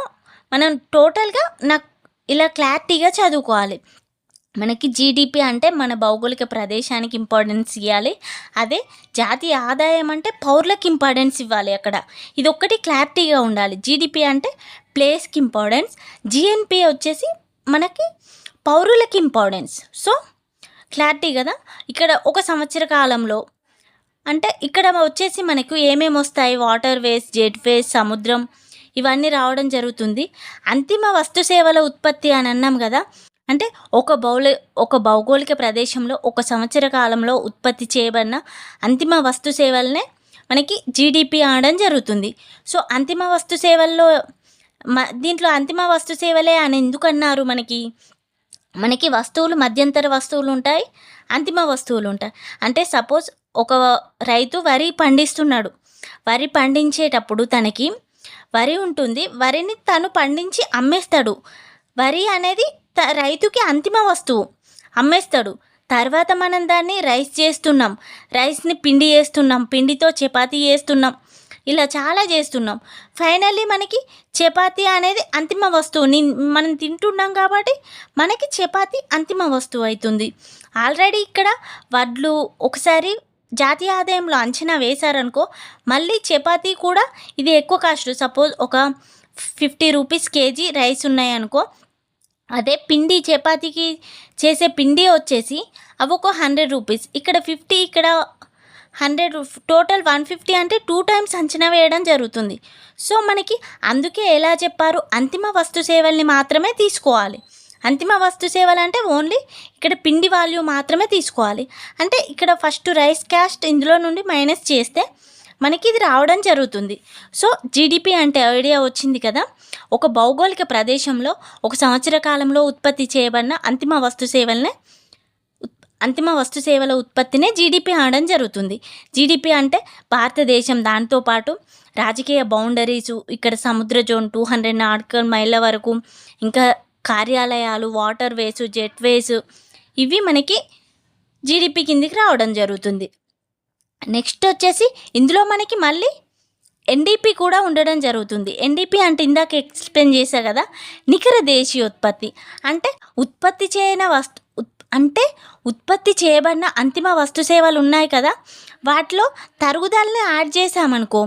మనం టోటల్గా ఇలా క్లారిటీగా చదువుకోవాలి. మనకి జీడిపి అంటే మన భౌగోళిక ప్రదేశానికి ఇంపార్టెన్స్ ఇవ్వాలి. అదే జాతీయ ఆదాయం అంటే పౌరులకు ఇంపార్టెన్స్ ఇవ్వాలి. అక్కడ ఇది ఒక్కటి క్లారిటీగా ఉండాలి. జీడిపి అంటే ప్లేస్కి ఇంపార్టెన్స్, జిఎన్పి వచ్చేసి మనకి పౌరులకి ఇంపార్టెన్స్. సో క్లారిటీ కదా. ఇక్కడ ఒక సంవత్సర కాలంలో అంటే ఇక్కడ వచ్చేసి మనకు ఏమేమి వస్తాయి, వాటర్ వేస్, జెట్ వేస్, సముద్రం, ఇవన్నీ రావడం జరుగుతుంది. అంతిమ వస్తు సేవల ఉత్పత్తి అని అన్నాం కదా, అంటే ఒక భౌగోళిక ప్రదేశంలో ఒక సంవత్సర కాలంలో ఉత్పత్తి చేయబడిన అంతిమ వస్తు సేవలనే మనకి జీడిపి అనడం జరుగుతుంది. సో అంతిమ వస్తు సేవల్లో దీంట్లో అంతిమ వస్తు సేవలే అని ఎందుకన్నారు, మనకి వస్తువులు, మధ్యంతర వస్తువులు ఉంటాయి, అంతిమ వస్తువులు ఉంటాయి. అంటే సపోజ్ ఒక రైతు వరి పండిస్తున్నాడు, వరి పండించేటప్పుడు తనకి వరి ఉంటుంది, వరిని తను పండించి అమ్మేస్తాడు. వరి అనేది రైతుకి అంతిమ వస్తువు, అమ్మేస్తాడు. తర్వాత మనం దాన్ని రైస్ చేస్తున్నాం, రైస్ని పిండి చేస్తున్నాం, పిండితో చపాతీ చేస్తున్నాం, ఇలా చాలా చేస్తున్నాం. ఫైనల్లీ మనకి చపాతీ అనేది అంతిమ వస్తువు, మనం తింటున్నాం కాబట్టి మనకి చపాతీ అంతిమ వస్తువు అవుతుంది. ఆల్రెడీ ఇక్కడ వడ్లు ఒకసారి జాతీయ ఆదాయంలో అంచనా వేశారనుకో, మళ్ళీ చపాతీ కూడా ఇది ఎక్కువ కాస్ట్. సపోజ్ ఒక 50 రూపీస్ కేజీ రైస్ ఉన్నాయనుకో, అదే పిండి చపాతీకి చేసే పిండి వచ్చేసి అవి ఒక 100 రూపీస్, ఇక్కడ 50, ఇక్కడ 100, టోటల్ 150 అంటే 2 టైమ్స్ అంచనా వేయడం జరుగుతుంది. సో మనకి అందుకే ఎలా చెప్పారు, అంతిమ వస్తు సేవల్ని మాత్రమే తీసుకోవాలి. అంతిమ వస్తు సేవలు అంటే ఓన్లీ ఇక్కడ పిండి వాల్యూ మాత్రమే తీసుకోవాలి. అంటే ఇక్కడ ఫస్ట్ రైస్ క్యాస్ట్ ఇందులో నుండి మైనస్ చేస్తే మనకి ఇది రావడం జరుగుతుంది. సో జీడిపి అంటే ఐడియా వచ్చింది కదా. ఒక భౌగోళిక ప్రదేశంలో ఒక సంవత్సర కాలంలో ఉత్పత్తి చేయబడిన అంతిమ వస్తు సేవల ఉత్పత్తినే జీడిపి అనడం జరుగుతుంది. జీడిపి అంటే భారతదేశం, దాంతోపాటు రాజకీయ బౌండరీసు, ఇక్కడ సముద్ర జోన్ 200 నాటికల్ మైళ్ళ వరకు, ఇంకా కార్యాలయాలు, వాటర్ వేసు, జెట్ వేసు, ఇవి మనకి జీడిపి కిందికి రావడం జరుగుతుంది. నెక్స్ట్ వచ్చేసి ఇందులో మనకి మళ్ళీ ఎన్డిపి కూడా ఉండడం జరుగుతుంది. ఎన్డిపి అంటే ఇందాక ఎక్స్ప్లెయిన్ చేశా కదా, నికర దేశీయోత్పత్తి అంటే ఉత్పత్తి చేయబడిన అంతిమ వస్తు సేవలు ఉన్నాయి కదా, వాటిలో తరుగుదలని యాడ్ చేసామనుకో,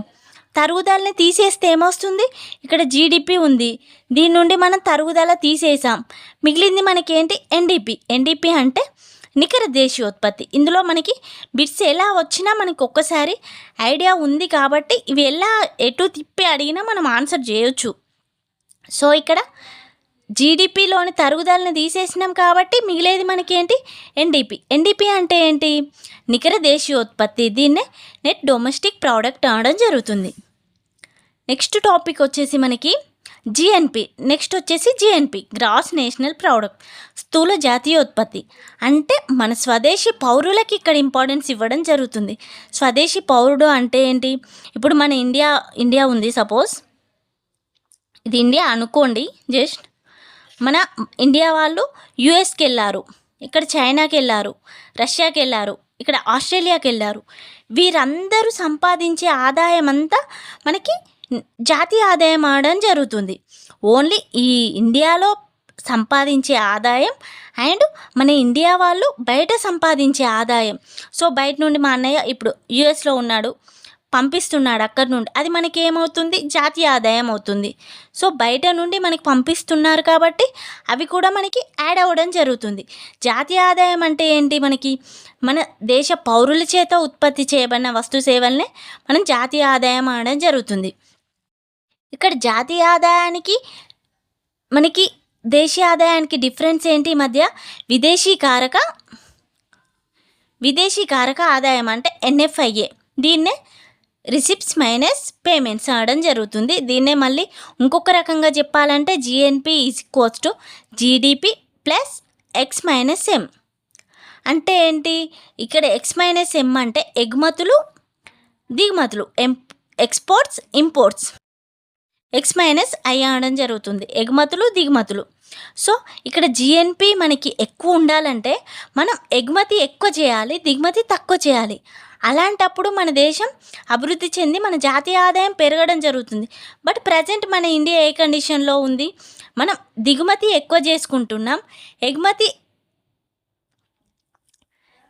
తరుగుదలని తీసేస్తే ఏమొస్తుంది, ఇక్కడ జీడిపి ఉంది, దీని నుండి మనం తరుగుదల తీసేసాం, మిగిలింది మనకేంటి ఎన్డిపి అంటే నికర దేశీయోత్పత్తి. ఇందులో మనకి బిట్స్ ఎలా వచ్చినా మనకి ఒక్కసారి ఐడియా ఉంది కాబట్టి ఇవి ఎలా ఎటు తిప్పి అడిగినా మనం ఆన్సర్ చేయొచ్చు. సో ఇక్కడ జీడిపిలోని తరుగుదలని తీసేసినాం కాబట్టి మిగిలేది మనకేంటి ఎన్డిపి అంటే ఏంటి, నికర దేశీయోత్పత్తి. దీన్నే నెట్ డొమెస్టిక్ ప్రోడక్ట్ అనడం జరుగుతుంది. నెక్స్ట్ టాపిక్ వచ్చేసి మనకి జిఎన్పి. నెక్స్ట్ వచ్చేసి జిఎన్పి గ్రాస్ నేషనల్ ప్రోడక్ట్, స్థూల జాతీయోత్పత్తి. అంటే మన స్వదేశీ పౌరులకి ఇక్కడ ఇంపార్టెన్స్ ఇవ్వడం జరుగుతుంది. స్వదేశీ పౌరుడు అంటే ఏంటి, ఇప్పుడు మన ఇండియా ఉంది, సపోజ్ ఇది ఇండియా అనుకోండి, జస్ట్ మన ఇండియా వాళ్ళు యుఎస్కి వెళ్ళారు, ఇక్కడ చైనాకి వెళ్ళారు, రష్యాకి వెళ్ళారు, ఇక్కడ ఆస్ట్రేలియాకి వెళ్ళారు. వీరందరూ సంపాదించే ఆదాయం అంతా మనకి జాతీయ ఆదాయం ఆడడం జరుగుతుంది. ఓన్లీ ఈ ఇండియాలో సంపాదించే ఆదాయం అండ్ మన ఇండియా వాళ్ళు బయట సంపాదించే ఆదాయం. సో బయట నుండి మా అన్నయ్య ఇప్పుడు యుఎస్లో ఉన్నాడు, పంపిస్తున్నాడు అక్కడి నుండి, అది మనకి ఏమవుతుంది, జాతీయ ఆదాయం అవుతుంది. సో బయట నుండి మనకి పంపిస్తున్నారు కాబట్టి అవి కూడా మనకి యాడ్ అవ్వడం జరుగుతుంది. జాతీయ ఆదాయం అంటే ఏంటి, మనకి మన దేశ పౌరుల చేత ఉత్పత్తి చేయబడిన వస్తు సేవలనే మనం జాతీయ ఆదాయం అనడం జరుగుతుంది. ఇక్కడ జాతీయ ఆదాయానికి మనకి దేశీయ ఆదాయానికి డిఫరెన్స్ ఏంటి ఈ మధ్య, విదేశీ కారక ఆదాయం అంటే ఎన్ఎఫ్ఐఏ, దీన్నే రిసిప్ట్స్ మైనస్ పేమెంట్స్ అనడం జరుగుతుంది. దీన్నే మళ్ళీ ఇంకొక రకంగా చెప్పాలంటే GNP is equals to GDP plus X minus M. అంటే ఏంటి, ఇక్కడ ఎక్స్ మైనస్ ఎం అంటే ఎగుమతులు దిగుమతులు, exports imports, X minus I అనడం జరుగుతుంది, ఎగుమతులు దిగుమతులు. సో ఇక్కడ జిఎన్పి మనకి ఎక్కువ ఉండాలంటే మనం ఎగుమతి ఎక్కువ చేయాలి, దిగుమతి తక్కువ చేయాలి. అలాంటప్పుడు మన దేశం అభివృద్ధి చెంది మన జాతీయ ఆదాయం పెరగడం జరుగుతుంది. బట్ ప్రజెంట్ మన ఇండియా ఏ కండిషన్లో ఉంది, మనం దిగుమతి ఎక్కువ చేసుకుంటున్నాం,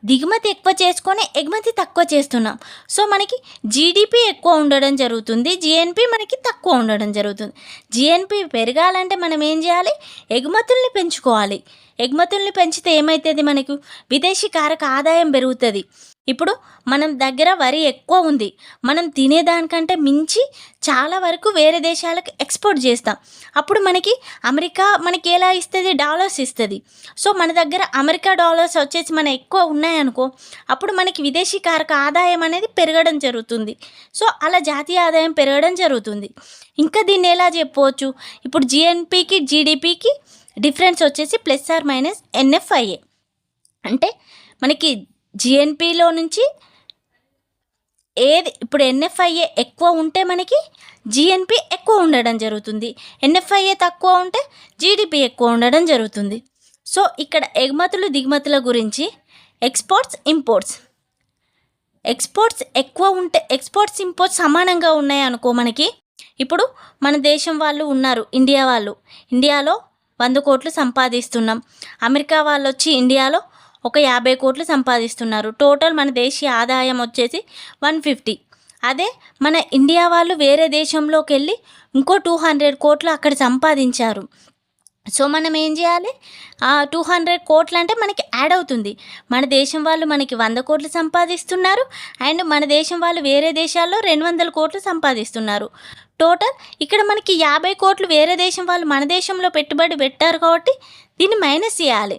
దిగుమతి ఎక్కువ చేసుకొని ఎగుమతి తక్కువ చేస్తున్నాం. సో మనకి జీడిపి ఎక్కువ ఉండడం జరుగుతుంది, జిఎన్పి మనకి తక్కువ ఉండడం జరుగుతుంది. జిఎన్పి పెరగాలంటే మనం ఏం చేయాలి, ఎగుమతుల్ని పెంచుకోవాలి. ఎగుమతుల్ని పెంచితే ఏమవుతుంది, మనకు విదేశీ కారక ఆదాయం పెరుగుతుంది. ఇప్పుడు మనం దగ్గర వరి ఎక్కువ ఉంది, మనం తినేదానికంటే మించి చాలా వరకు వేరే దేశాలకు ఎక్స్పోర్ట్ చేస్తాం. అప్పుడు మనకి అమెరికా మనకి ఎలా ఇస్తుంది, డాలర్స్ ఇస్తుంది. సో మన దగ్గర అమెరికా డాలర్స్ వచ్చేసి మన ఎక్కువ ఉన్నాయనుకో, అప్పుడు మనకి విదేశీ కారక ఆదాయం అనేది పెరగడం జరుగుతుంది. సో అలా జాతీయ ఆదాయం పెరగడం జరుగుతుంది. ఇంకా దీన్ని ఎలా చెప్పవచ్చు, ఇప్పుడు జిఎన్పికి జీడిపికి డిఫరెన్స్ వచ్చేసి ప్లస్ ఆర్ మైనస్ ఎన్ఎఫ్ఐఏ. అంటే మనకి జిఎన్పిలో నుంచి ఏది, ఇప్పుడు ఎన్ఎఫ్ఐఏ ఎక్కువ ఉంటే మనకి జిఎన్పి ఎక్కువ ఉండడం జరుగుతుంది, ఎన్ఎఫ్ఐఏ తక్కువ ఉంటే జీడిపి ఎక్కువ ఉండడం జరుగుతుంది. సో ఇక్కడ ఎగుమతులు దిగుమతుల గురించి ఎక్స్పోర్ట్స్ ఎక్కువ ఉంటే, ఎక్స్పోర్ట్స్ ఇంపోర్ట్స్ సమానంగా ఉన్నాయి అనుకో, మనకి ఇప్పుడు మన దేశం వాళ్ళు ఉన్నారు, ఇండియాలో 100 కోట్లు సంపాదిస్తున్నాం, అమెరికా వాళ్ళు వచ్చి ఇండియాలో ఒక 50 కోట్లు సంపాదిస్తున్నారు. టోటల్ మన దేశీయ ఆదాయం వచ్చేసి 150. అదే మన ఇండియా వాళ్ళు వేరే దేశంలోకి వెళ్ళి ఇంకో 200 కోట్లు అక్కడ సంపాదించారు. సో మనం ఏం చేయాలి, 200 కోట్లు అంటే మనకి యాడ్ అవుతుంది. మన దేశం వాళ్ళు మనకి 100 కోట్లు సంపాదిస్తున్నారు అండ్ మన దేశం వాళ్ళు వేరే దేశాల్లో 200 కోట్లు సంపాదిస్తున్నారు. టోటల్ ఇక్కడ మనకి 50 కోట్లు వేరే దేశం వాళ్ళు మన దేశంలో పెట్టుబడి పెట్టారు కాబట్టి దీన్ని మైనస్ చేయాలి.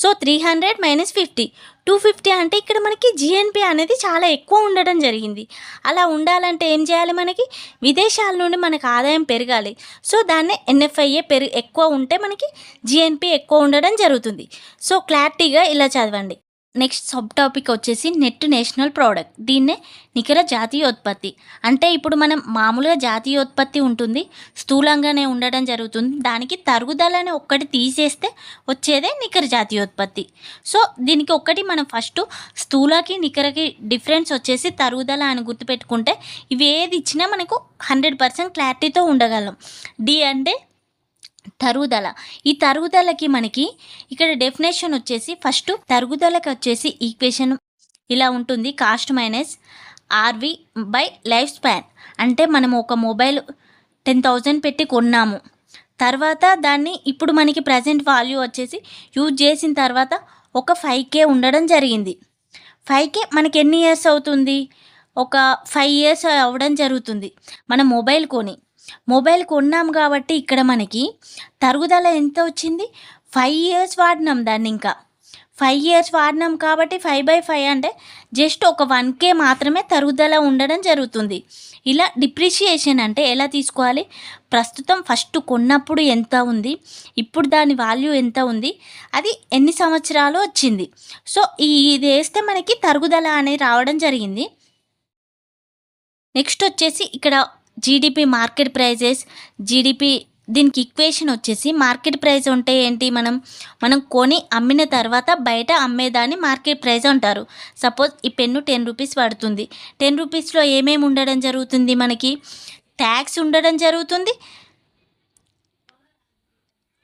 సో 300 మైనస్ 50 250 అంటే ఇక్కడ మనకి జీఎన్పీ అనేది చాలా ఎక్కువ ఉండడం జరిగింది. అలా ఉండాలంటే ఏం చేయాలి, మనకి విదేశాల నుండి మనకు ఆదాయం పెరగాలి. సో దాన్నే ఎన్ఎఫ్ఐఏ ఎక్కువ ఉంటే మనకి జీఎన్పీ ఎక్కువ ఉండడం జరుగుతుంది. సో క్లారిటీగా ఇలా చదవండి. నెక్స్ట్ సబ్ టాపిక్ వచ్చేసి నెట్ నేషనల్ ప్రోడక్ట్. దీన్నే నికర జాతీయోత్పత్తి. అంటే ఇప్పుడు మనం మామూలుగా జాతీయోత్పత్తి ఉంటుంది, స్థూలంగానే ఉండడం జరుగుతుంది. దానికి తరుగుదలని ఒక్కటి తీసేస్తే వచ్చేదే నికర జాతీయోత్పత్తి. సో దీనికి ఒక్కటి మనం ఫస్ట్ స్థూలకి నికరకి డిఫరెన్స్ వచ్చేసి తరుగుదల అని గుర్తుపెట్టుకుంటే ఇవి ఏది ఇచ్చినా మనకు 100% క్లారిటీతో ఉండగలం. డి అంటే తరుగుదల. ఈ తరుగుదలకి మనకి ఇక్కడ డెఫినేషన్ వచ్చేసి ఫస్ట్ తరుగుదలకి వచ్చేసి ఈక్వేషన్ ఇలా ఉంటుంది, cost minus RV by life span. అంటే మనం ఒక మొబైల్ 10,000 పెట్టి కొన్నాము, తర్వాత దాన్ని ఇప్పుడు మనకి ప్రజెంట్ వాల్యూ వచ్చేసి యూజ్ చేసిన తర్వాత ఒక 5K ఉండడం జరిగింది. 5K మనకి ఎన్ని ఇయర్స్ అవుతుంది, ఒక 5 ఇయర్స్ అవ్వడం జరుగుతుంది మనం మొబైల్ కొన్నాం. కాబట్టి ఇక్కడ మనకి తరుగుదల ఎంత వచ్చింది, 5 ఇయర్స్ వాడినాం దాన్ని. ఇంకా 5 ఇయర్స్ వాడినాం కాబట్టి 5/5 అంటే జస్ట్ ఒక 1K మాత్రమే తరుగుదల ఉండడం జరుగుతుంది. ఇలా డిప్రిషియేషన్ అంటే ఎలా తీసుకోవాలి, ప్రస్తుతం ఫస్ట్ కొన్నప్పుడు ఎంత ఉంది, ఇప్పుడు దాని వాల్యూ ఎంత ఉంది, అది ఎన్ని సంవత్సరాలు వచ్చింది. సో ఇది వేస్తే మనకి తరుగుదల అనేది రావడం జరిగింది. నెక్స్ట్ వచ్చేసి ఇక్కడ జీడిపి మార్కెట్ ప్రైజెస్. జీడిపి దీనికి ఈక్వేషన్ వచ్చేసి మార్కెట్ ప్రైస్ అంటే ఏంటి, మనం కొని అమ్మిన తర్వాత బయట అమ్మేదాన్ని మార్కెట్ ప్రైస్ అంటారు. సపోజ్ ఈ పెన్ను 10 రూపీస్ పడుతుంది. 10 రూపీస్లో ఏమేమి ఉండడం జరుగుతుంది, మనకి ట్యాక్స్ ఉండడం జరుగుతుంది.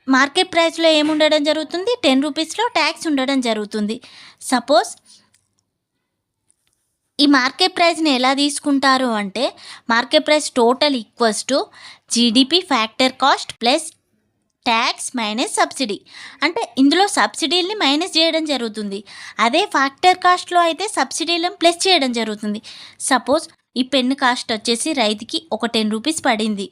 మార్కెట్ ప్రైస్లో ఏముండడం జరుగుతుంది, 10 రూపీస్లో ట్యాక్స్ ఉండడం జరుగుతుంది. సపోజ్ ఈ మార్కెట్ ప్రైస్ని ఎలా తీసుకుంటారు అంటే market price total equals to GDP factor cost plus tax minus subsidy. అంటే ఇందులో సబ్సిడీలని మైనస్ చేయడం జరుగుతుంది. అదే ఫ్యాక్టర్ కాస్ట్లో అయితే సబ్సిడీలను ప్లస్ చేయడం జరుగుతుంది. సపోజ్ ఈ పెన్ను కాస్ట్ వచ్చేసి రైతుకి ఒక 10 రూపీస్ పడింది.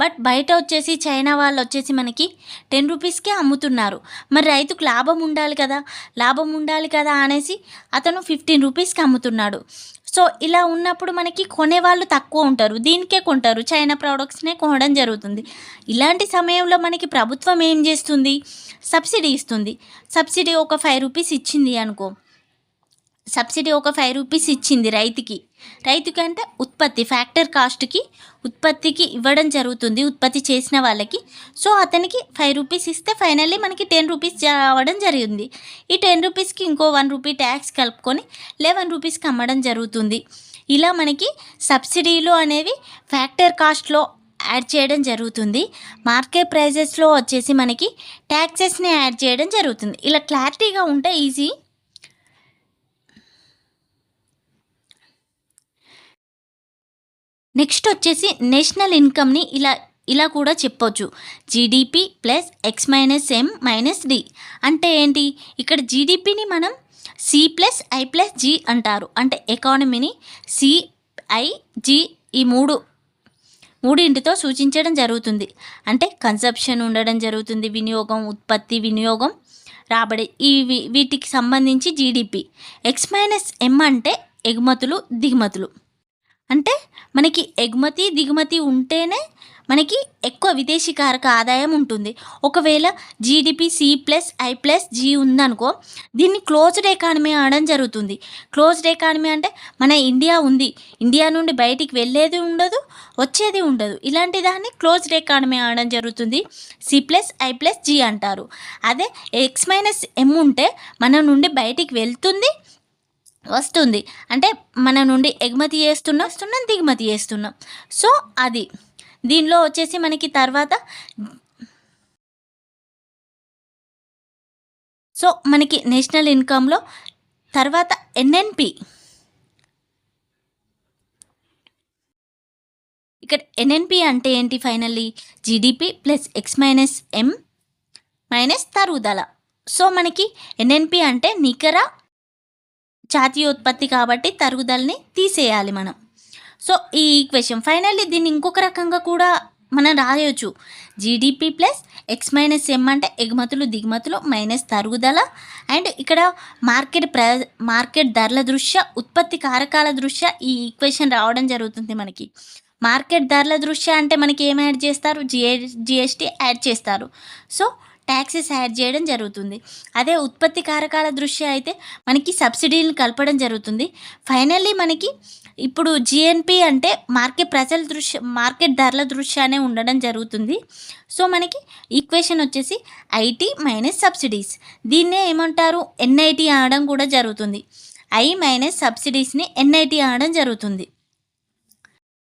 బట్ బయట వచ్చేసి చైనా వాళ్ళు వచ్చేసి మనకి 10 రూపీస్కే అమ్ముతున్నారు. మరి రైతుకు లాభం ఉండాలి కదా అనేసి అతను 15 రూపీస్కి అమ్ముతున్నాడు. సో ఇలా ఉన్నప్పుడు మనకి కొనేవాళ్ళు తక్కువ ఉంటారు, దీనికే కొంటారు, చైనా ప్రోడక్ట్స్నే కొనడం జరుగుతుంది. ఇలాంటి సమయంలో మనకి ప్రభుత్వం ఏం చేస్తుంది, సబ్సిడీ ఇస్తుంది. సబ్సిడీ ఒక 5 రూపీస్ ఇచ్చింది అనుకో, సబ్సిడీ ఒక 5 రూపీస్ ఇచ్చింది రైతుకి అంటే ఉత్పత్తి ఫ్యాక్టర్ కాస్ట్కి ఉత్పత్తికి ఇవ్వడం జరుగుతుంది, ఉత్పత్తి చేసిన వాళ్ళకి. సో అతనికి 5 రూపీస్ ఇస్తే ఫైనల్లీ మనకి 10 రూపీస్ రావడం జరిగింది. ఈ 10 రూపీస్కి ఇంకో 1 రూపీ ట్యాక్స్ కలుపుకొని 11 రూపీస్కి అమ్మడం జరుగుతుంది. ఇలా మనకి సబ్సిడీలు అనేవి ఫ్యాక్టర్ కాస్ట్లో యాడ్ చేయడం జరుగుతుంది. మార్కెట్ ప్రైజెస్లో వచ్చేసి మనకి ట్యాక్సెస్ని యాడ్ చేయడం జరుగుతుంది. ఇలా క్లారిటీగా ఉంటే ఈజీ. నెక్స్ట్ వచ్చేసి నేషనల్ ఇన్కమ్ని ఇలా కూడా చెప్పొచ్చు, GDP plus X minus M minus D. అంటే ఏంటి, ఇక్కడ జీడిపిని మనం C plus I plus G అంటారు. అంటే ఎకానమీని సి ఐ జి ఈ మూడింటితో సూచించడం జరుగుతుంది. అంటే కన్సంప్షన్ ఉండడం జరుగుతుంది, వినియోగం, ఉత్పత్తి, వినియోగం, రాబడి, వీటికి సంబంధించి జీడిపి. ఎక్స్ మైనస్ ఎం అంటే ఎగుమతులు దిగుమతులు. అంటే మనకి ఎగుమతి దిగుమతి ఉంటేనే మనకి ఎక్కువ విదేశీకారక ఆదాయం ఉంటుంది. ఒకవేళ GDP C plus I plus G ఉందనుకో, దీన్ని క్లోజ్డ్ ఎకానమీ అనడం జరుగుతుంది. క్లోజ్డ్ ఎకానమీ అంటే మన ఇండియా ఉంది, ఇండియా నుండి బయటికి వెళ్ళేది ఉండదు, వచ్చేది ఉండదు, ఇలాంటి దాన్ని క్లోజ్డ్ ఎకానమీ అనడం జరుగుతుంది. C plus I plus G అంటారు. అదే ఎక్స్ మైనస్ ఎం ఉంటే మన నుండి బయటికి వెళ్తుంది, వస్తుంది. అంటే మన నుండి ఎగుమతి చేస్తున్నాం, దిగుమతి చేస్తున్నాం. సో అది దీనిలో వచ్చేసి మనకి తర్వాత మనకి నేషనల్ ఇన్కంలో తర్వాత ఎన్ఎన్పి. ఇక్కడ ఎన్ఎన్పి అంటే ఏంటి, finally GDP plus X minus M minus తరుగుదల. సో మనకి ఎన్ఎన్పి అంటే నికర జాతీయోత్పత్తి కాబట్టి తరుగుదలని తీసేయాలి మనం. సో ఈ ఈక్వేషన్ ఫైనల్లీ దీన్ని ఇంకొక రకంగా కూడా మనం రాయొచ్చు. GDP plus X minus M అంటే ఎగుమతులు దిగుమతులు మైనస్ తరుగుదల. అండ్ ఇక్కడ మార్కెట్ ధరల దృష్ట్యా ఉత్పత్తి కారకాల దృష్ట్యా ఈ ఈక్వేషన్ రావడం జరుగుతుంది మనకి. మార్కెట్ ధరల దృష్ట్యా అంటే మనకి ఏం యాడ్ చేస్తారు, జిఎస్టీ యాడ్ చేస్తారు. సో ట్యాక్సెస్ యాడ్ చేయడం జరుగుతుంది. అదే ఉత్పత్తి కారకాల దృష్ట్యా అయితే మనకి సబ్సిడీలను కలపడం జరుగుతుంది. ఫైనల్లీ మనకి ఇప్పుడు జిఎన్పి అంటే మార్కెట్ ధరల దృష్ట్యానే ఉండడం జరుగుతుంది. సో మనకి ఈక్వేషన్ వచ్చేసి ఐటీ మైనస్ సబ్సిడీస్, దీన్నే ఏమంటారు ఎన్ఐటీ అనడం కూడా జరుగుతుంది. ఐ మైనస్ సబ్సిడీస్ని ఎన్ఐటీ అనడం జరుగుతుంది.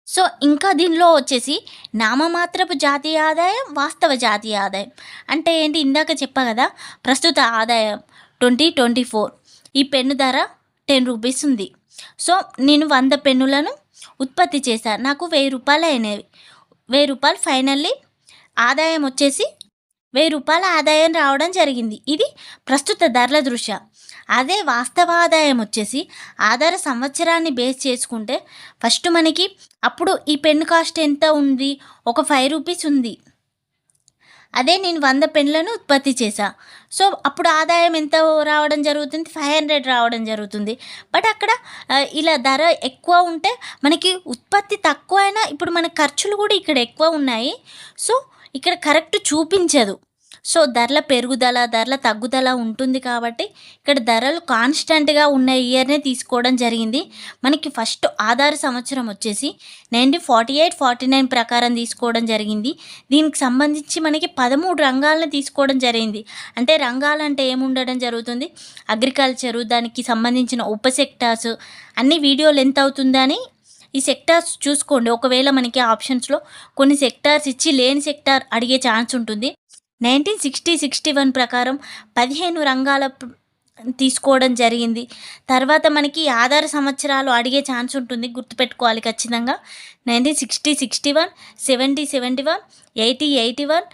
సో ఇంకా దీనిలో వచ్చేసి నామమాత్రపు జాతీయ ఆదాయం, వాస్తవ జాతీయ ఆదాయం అంటే ఏంటి, ఇందాక చెప్పా కదా, ప్రస్తుత ఆదాయం 2024 ఈ పెన్ను ధర 10 రూపీస్ ఉంది. సో నేను 100 పెన్నులను ఉత్పత్తి చేశాను, నాకు 1000 రూపాయలు అయినవి. 1000 రూపాయలు ఫైనల్లీ ఆదాయం వచ్చేసి 1000 రూపాయల ఆదాయం రావడం జరిగింది. ఇది ప్రస్తుత ధరల దృష్ట్యా. అదే వాస్తవ ఆదాయం వచ్చేసి ఆధార సంవత్సరాన్ని బేస్ చేసుకుంటే ఫస్ట్ మనకి అప్పుడు ఈ పెన్ను కాస్ట్ ఎంత ఉంది, ఒక 5 రూపీస్ ఉంది. అదే నేను 100 పెన్నులను ఉత్పత్తి చేశా. సో అప్పుడు ఆదాయం ఎంత రావడం జరుగుతుంది, 500 రావడం జరుగుతుంది. బట్ అక్కడ ఇలా ధర ఎక్కువ ఉంటే మనకి ఉత్పత్తి తక్కువ అయినా ఇప్పుడు మన ఖర్చులు కూడా ఇక్కడ ఎక్కువ ఉన్నాయి. సో ఇక్కడ కరెక్ట్ చూపించదు. సో ధరల పెరుగుదల ధరల తగ్గుదల ఉంటుంది కాబట్టి ఇక్కడ ధరలు కాన్స్టెంట్గా ఉన్న ఇయర్నే తీసుకోవడం జరిగింది. మనకి ఫస్ట్ ఆధార సంవత్సరం వచ్చేసి 1948-49 ప్రకారం తీసుకోవడం జరిగింది. దీనికి సంబంధించి మనకి 13 రంగాలను తీసుకోవడం జరిగింది. అంటే రంగాలు అంటే ఏముండడం జరుగుతుంది, అగ్రికల్చరు, దానికి సంబంధించిన ఉప సెక్టార్స్ అన్ని వీడియో లెంత్ అవుతుందని ఈ సెక్టార్స్ చూసుకోండి. ఒకవేళ మనకి ఆప్షన్స్లో కొన్ని సెక్టార్స్ ఇచ్చి లేని సెక్టార్ అడిగే ఛాన్స్ ఉంటుంది. 1960-61 ప్రకారం 15 రంగాల తీసుకోవడం జరిగింది. తర్వాత మనకి ఆధార సంవత్సరాలు అడిగే ఛాన్స్ ఉంటుంది, గుర్తుపెట్టుకోవాలి ఖచ్చితంగా. 1960-61, 70-71, 80-81,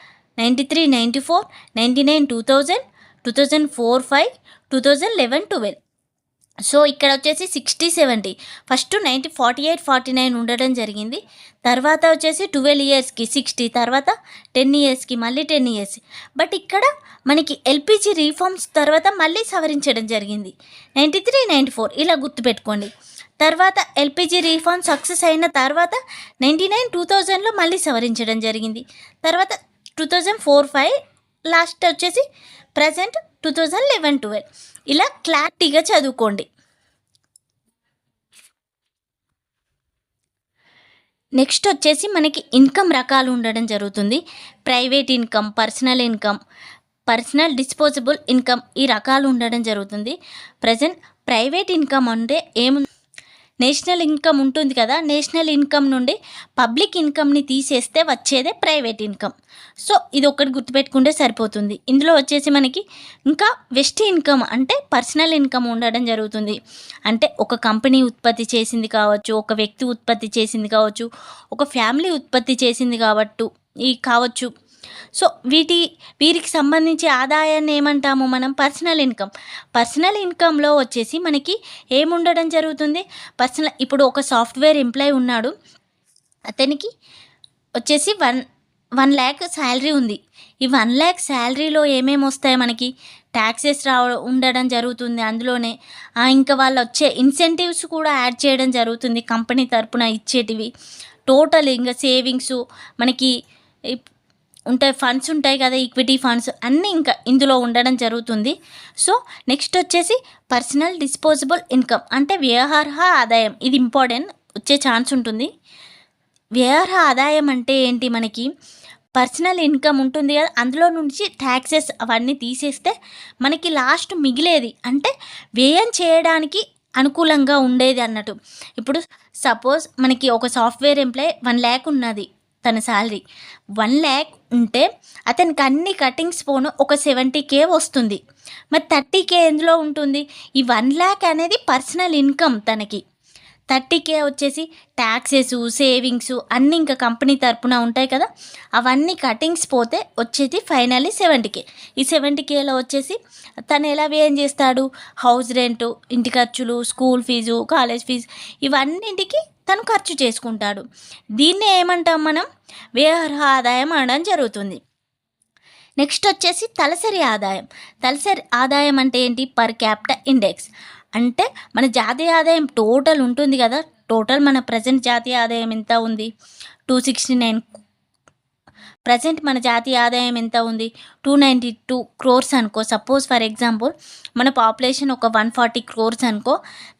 93-94, 99-2000, 2004-5, 2011-12. సో ఇక్కడ వచ్చేసి 60-70 ఫస్ట్ 1948-49 ఉండడం జరిగింది. తర్వాత వచ్చేసి 12 ఇయర్స్కి 60, తర్వాత 10 ఇయర్స్కి మళ్ళీ 10 ఇయర్స్. బట్ ఇక్కడ మనకి ఎల్పిజి రీఫార్మ్స్ తర్వాత మళ్ళీ సవరించడం జరిగింది 93-94, ఇలా గుర్తుపెట్టుకోండి. తర్వాత ఎల్పిజి రీఫార్మ్ సక్సెస్ అయిన తర్వాత 99-2000లో మళ్ళీ సవరించడం జరిగింది. తర్వాత 2004-5, లాస్ట్ వచ్చేసి ప్రజెంట్ 2011-12. ఇలా క్లారిటీగా చదువుకోండి. నెక్స్ట్ వచ్చేసి మనకి ఇన్కమ్ రకాలు ఉండడం జరుగుతుంది. Private income, personal income, personal disposable income, ఈ రకాలు ఉండడం జరుగుతుంది. ప్రజెంట్ ప్రైవేట్ ఇన్కమ్ అంటే నేషనల్ ఇన్కమ్ ఉంటుంది కదా, నేషనల్ ఇన్కమ్ నుండి పబ్లిక్ ఇన్కమ్ని తీసేస్తే వచ్చేదే ప్రైవేట్ ఇన్కమ్. సో ఇది ఒకటి గుర్తుపెట్టుకుంటే సరిపోతుంది. ఇందులో వచ్చేసి మనకి ఇంకా వెస్ట్ ఇన్కమ్ అంటే పర్సనల్ ఇన్కమ్ ఉండడం జరుగుతుంది. అంటే ఒక కంపెనీ ఉత్పత్తి చేసింది కావచ్చు, ఒక వ్యక్తి ఉత్పత్తి చేసింది కావచ్చు, ఒక ఫ్యామిలీ ఉత్పత్తి చేసింది కావచ్చు. సో వీరికి సంబంధించి ఆదాయాన్ని ఏమంటాము మనం, పర్సనల్ ఇన్కమ్. పర్సనల్ ఇన్కంలో వచ్చేసి మనకి ఏముండడం జరుగుతుంది, ఇప్పుడు ఒక సాఫ్ట్వేర్ ఎంప్లాయీ ఉన్నాడు, అతనికి వచ్చేసి 1 lakh శాలరీ ఉంది. ఈ 1 lakh శాలరీలో ఏమేమి వస్తాయి మనకి, ట్యాక్సెస్ ఉండడం జరుగుతుంది అందులోనే. ఇంకా వాళ్ళు వచ్చే ఇన్సెంటివ్స్ కూడా యాడ్ చేయడం జరుగుతుంది కంపెనీ తరపున ఇచ్చేటివి. టోటల్ ఇంకా సేవింగ్స్ మనకి ఉంటాయి, ఫండ్స్ ఉంటాయి కదా, ఈక్విటీ ఫండ్స్ అన్నీ ఇంకా ఇందులో ఉండడం జరుగుతుంది. సో నెక్స్ట్ వచ్చేసి పర్సనల్ డిస్పోజబుల్ ఇన్కమ్ అంటే వ్యవహార ఆదాయం. ఇది ఇంపార్టెంట్, వచ్చే ఛాన్స్ ఉంటుంది. వ్యవహార ఆదాయం అంటే ఏంటి, మనకి పర్సనల్ ఇన్కమ్ ఉంటుంది కదా, అందులో నుంచి ట్యాక్సెస్ అవన్నీ తీసేస్తే మనకి లాస్ట్ మిగిలేది అంటే వ్యయం చేయడానికి అనుకూలంగా ఉండేది అన్నట్టు. ఇప్పుడు సపోజ్ మనకి ఒక సాఫ్ట్వేర్ ఎంప్లాయీ 1 lakh ఉన్నది తన శాలరీ. 1 lakh ఉంటే అతనికి అన్ని కటింగ్స్ పోను ఒక 70K వస్తుంది. మరి 30K ఎందులో ఉంటుంది, ఈ 1 lakh అనేది పర్సనల్ ఇన్కమ్ తనకి. 30K వచ్చేసి ట్యాక్సెస్, సేవింగ్స్ అన్నీ ఇంకా కంపెనీ తరపున ఉంటాయి కదా, అవన్నీ కటింగ్స్ పోతే వచ్చేది ఫైనల్లీ 70K. ఈ 70Kలో వచ్చేసి తను ఎలా వ్యయం చేస్తాడు, హౌస్ రెంటు, ఇంటి ఖర్చులు, స్కూల్ ఫీజు, కాలేజ్ ఫీజు, ఇవన్నింటికి తను ఖర్చు చేసుకుంటాడు. దీన్నే ఏమంటాం మనం? వ్యయ ఆదాయం అనడం జరుగుతుంది. నెక్స్ట్ వచ్చేసి తలసరి ఆదాయం. తలసరి ఆదాయం అంటే ఏంటి? Per capital index. అంటే మన జాతీయ ఆదాయం టోటల్ ఉంటుంది కదా, టోటల్ మన ప్రజెంట్ జాతీయ ఆదాయం ఎంత ఉంది? 269. ప్రజెంట్ మన జాతీయ ఆదాయం ఎంత ఉంది? 292 crores అనుకో. సపోజ్ ఫర్ ఎగ్జాంపుల్ మన పాపులేషన్ ఒక 140 crores అనుకో.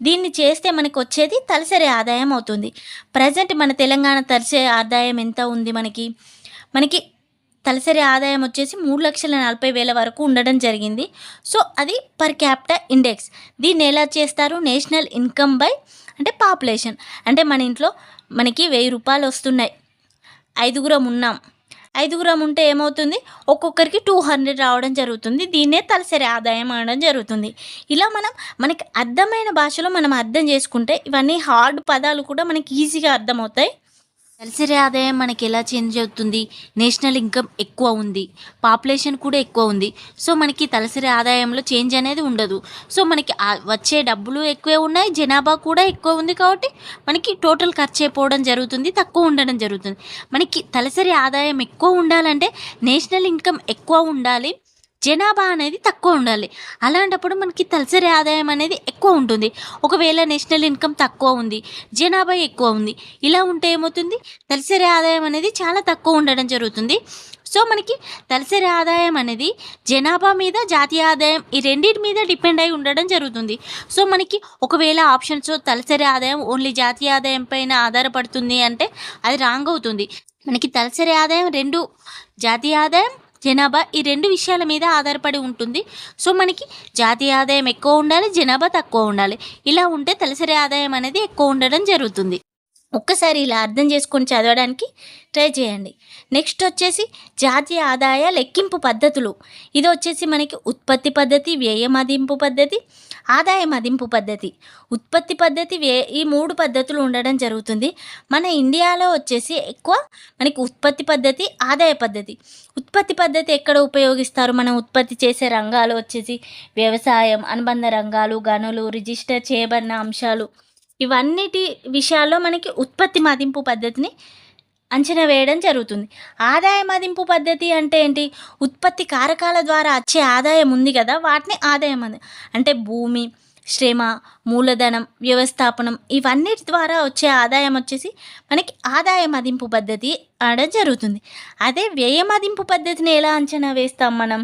దీన్ని చేస్తే మనకు వచ్చేది తలసరి ఆదాయం అవుతుంది. ప్రజెంట్ మన తెలంగాణ తలసరి ఆదాయం ఎంత ఉంది? మనకి తలసరి ఆదాయం వచ్చేసి 3,40,000 వరకు ఉండడం జరిగింది. సో అది పర్ క్యాపిటల్ ఇండెక్స్. దీన్ని ఎలా చేస్తారు? నేషనల్ ఇన్కమ్ బై అంటే పాపులేషన్. అంటే మన ఇంట్లో మనకి 1,000 రూపాయలు వస్తున్నాయి, 5గురం ఉన్నాం. 5గురం ఉంటే ఏమవుతుంది? ఒక్కొక్కరికి 200 రావడం జరుగుతుంది. దీన్నే తలసరి ఆదాయం అనడం జరుగుతుంది. ఇలా మనకి అర్థమైన భాషలో మనం అర్థం చేసుకుంటే ఇవన్నీ హార్డ్ పదాలు కూడా మనకి ఈజీగా అర్థమవుతాయి. తలసరి ఆదాయం మనకి ఎలా చేంజ్ అవుతుంది? నేషనల్ ఇన్కమ్ ఎక్కువ ఉంది, పాపులేషన్ కూడా ఎక్కువ ఉంది. సో మనకి తలసరి ఆదాయంలో చేంజ్ అనేది ఉండదు. సో మనకి వచ్చే డబ్బులు ఎక్కువే ఉన్నాయి, జనాభా కూడా ఎక్కువ ఉంది. కాబట్టి మనకి టోటల్ ఖర్చు అయిపోవడం జరుగుతుంది, తక్కువ ఉండడం జరుగుతుంది. మనకి తలసరి ఆదాయం ఎక్కువ ఉండాలంటే నేషనల్ ఇన్కమ్ ఎక్కువ ఉండాలి, జనాభా అనేది తక్కువ ఉండాలి. అలాంటప్పుడు మనకి తలసరి ఆదాయం అనేది ఎక్కువ ఉంటుంది. ఒకవేళ నేషనల్ ఇన్కమ్ తక్కువ ఉంది, జనాభా ఎక్కువ ఉంది, ఇలా ఉంటే ఏమవుతుంది? తలసరి ఆదాయం అనేది చాలా తక్కువ ఉండడం జరుగుతుంది. సో మనకి తలసరి ఆదాయం అనేది జనాభా మీద, జాతీయ ఆదాయం ఈ రెండింటి మీద డిపెండ్ అయి ఉండడం జరుగుతుంది. సో మనకి ఒకవేళ ఆప్షన్స్ తలసరి ఆదాయం ఓన్లీ జాతీయ ఆదాయం పైన ఆధారపడుతుంది అంటే అది రాంగ్ అవుతుంది. మనకి తలసరి ఆదాయం రెండు, జాతీయ ఆదాయం, జనాభా ఈ రెండు విషయాల మీద ఆధారపడి ఉంటుంది. సో మనకి జాతీయ ఆదాయం ఎక్కువ ఉండాలి, జనాభా తక్కువ ఉండాలి. ఇలా ఉంటే తలసరి ఆదాయం అనేది ఎక్కువ ఉండడం జరుగుతుంది. ఒక్కసారి ఇలా అర్థం చేసుకొని చదవడానికి ట్రై చేయండి. నెక్స్ట్ వచ్చేసి జాతీయ ఆదాయ లెక్కింపు పద్ధతులు. ఇది వచ్చేసి మనకి ఉత్పత్తి పద్ధతి, వ్యయ మదింపు పద్ధతి, ఆదాయ మదింపు పద్ధతి. ఉత్పత్తి పద్ధతి, ఈ 3 పద్ధతులు ఉండడం జరుగుతుంది. మన ఇండియాలో వచ్చేసి ఎక్కువ మనకి ఉత్పత్తి పద్ధతి, ఆదాయ పద్ధతి. ఉత్పత్తి పద్ధతి ఎక్కడ ఉపయోగిస్తారు? మనం ఉత్పత్తి చేసే రంగాలు వచ్చేసి వ్యవసాయం, అనుబంధ రంగాలు, గనులు, రిజిస్టర్ చేయబడిన అంశాలు, ఇవన్నిటి విషయాల్లో మనకి ఉత్పత్తి మదింపు పద్ధతిని అంచనా వేయడం జరుగుతుంది. ఆదాయ మదింపు పద్ధతి అంటే ఏంటి? ఉత్పత్తి కారకాల ద్వారా వచ్చే ఆదాయం ఉంది కదా, వాటిని ఆదాయం అంటే భూమి, శ్రమ, మూలధనం, వ్యవస్థాపనం ఇవన్నిటి ద్వారా వచ్చే ఆదాయం వచ్చేసి మనకి ఆదాయ మదింపు పద్ధతి అనడం జరుగుతుంది. అదే వ్యయ మదింపు పద్ధతిని ఎలా అంచనా వేస్తాం మనం?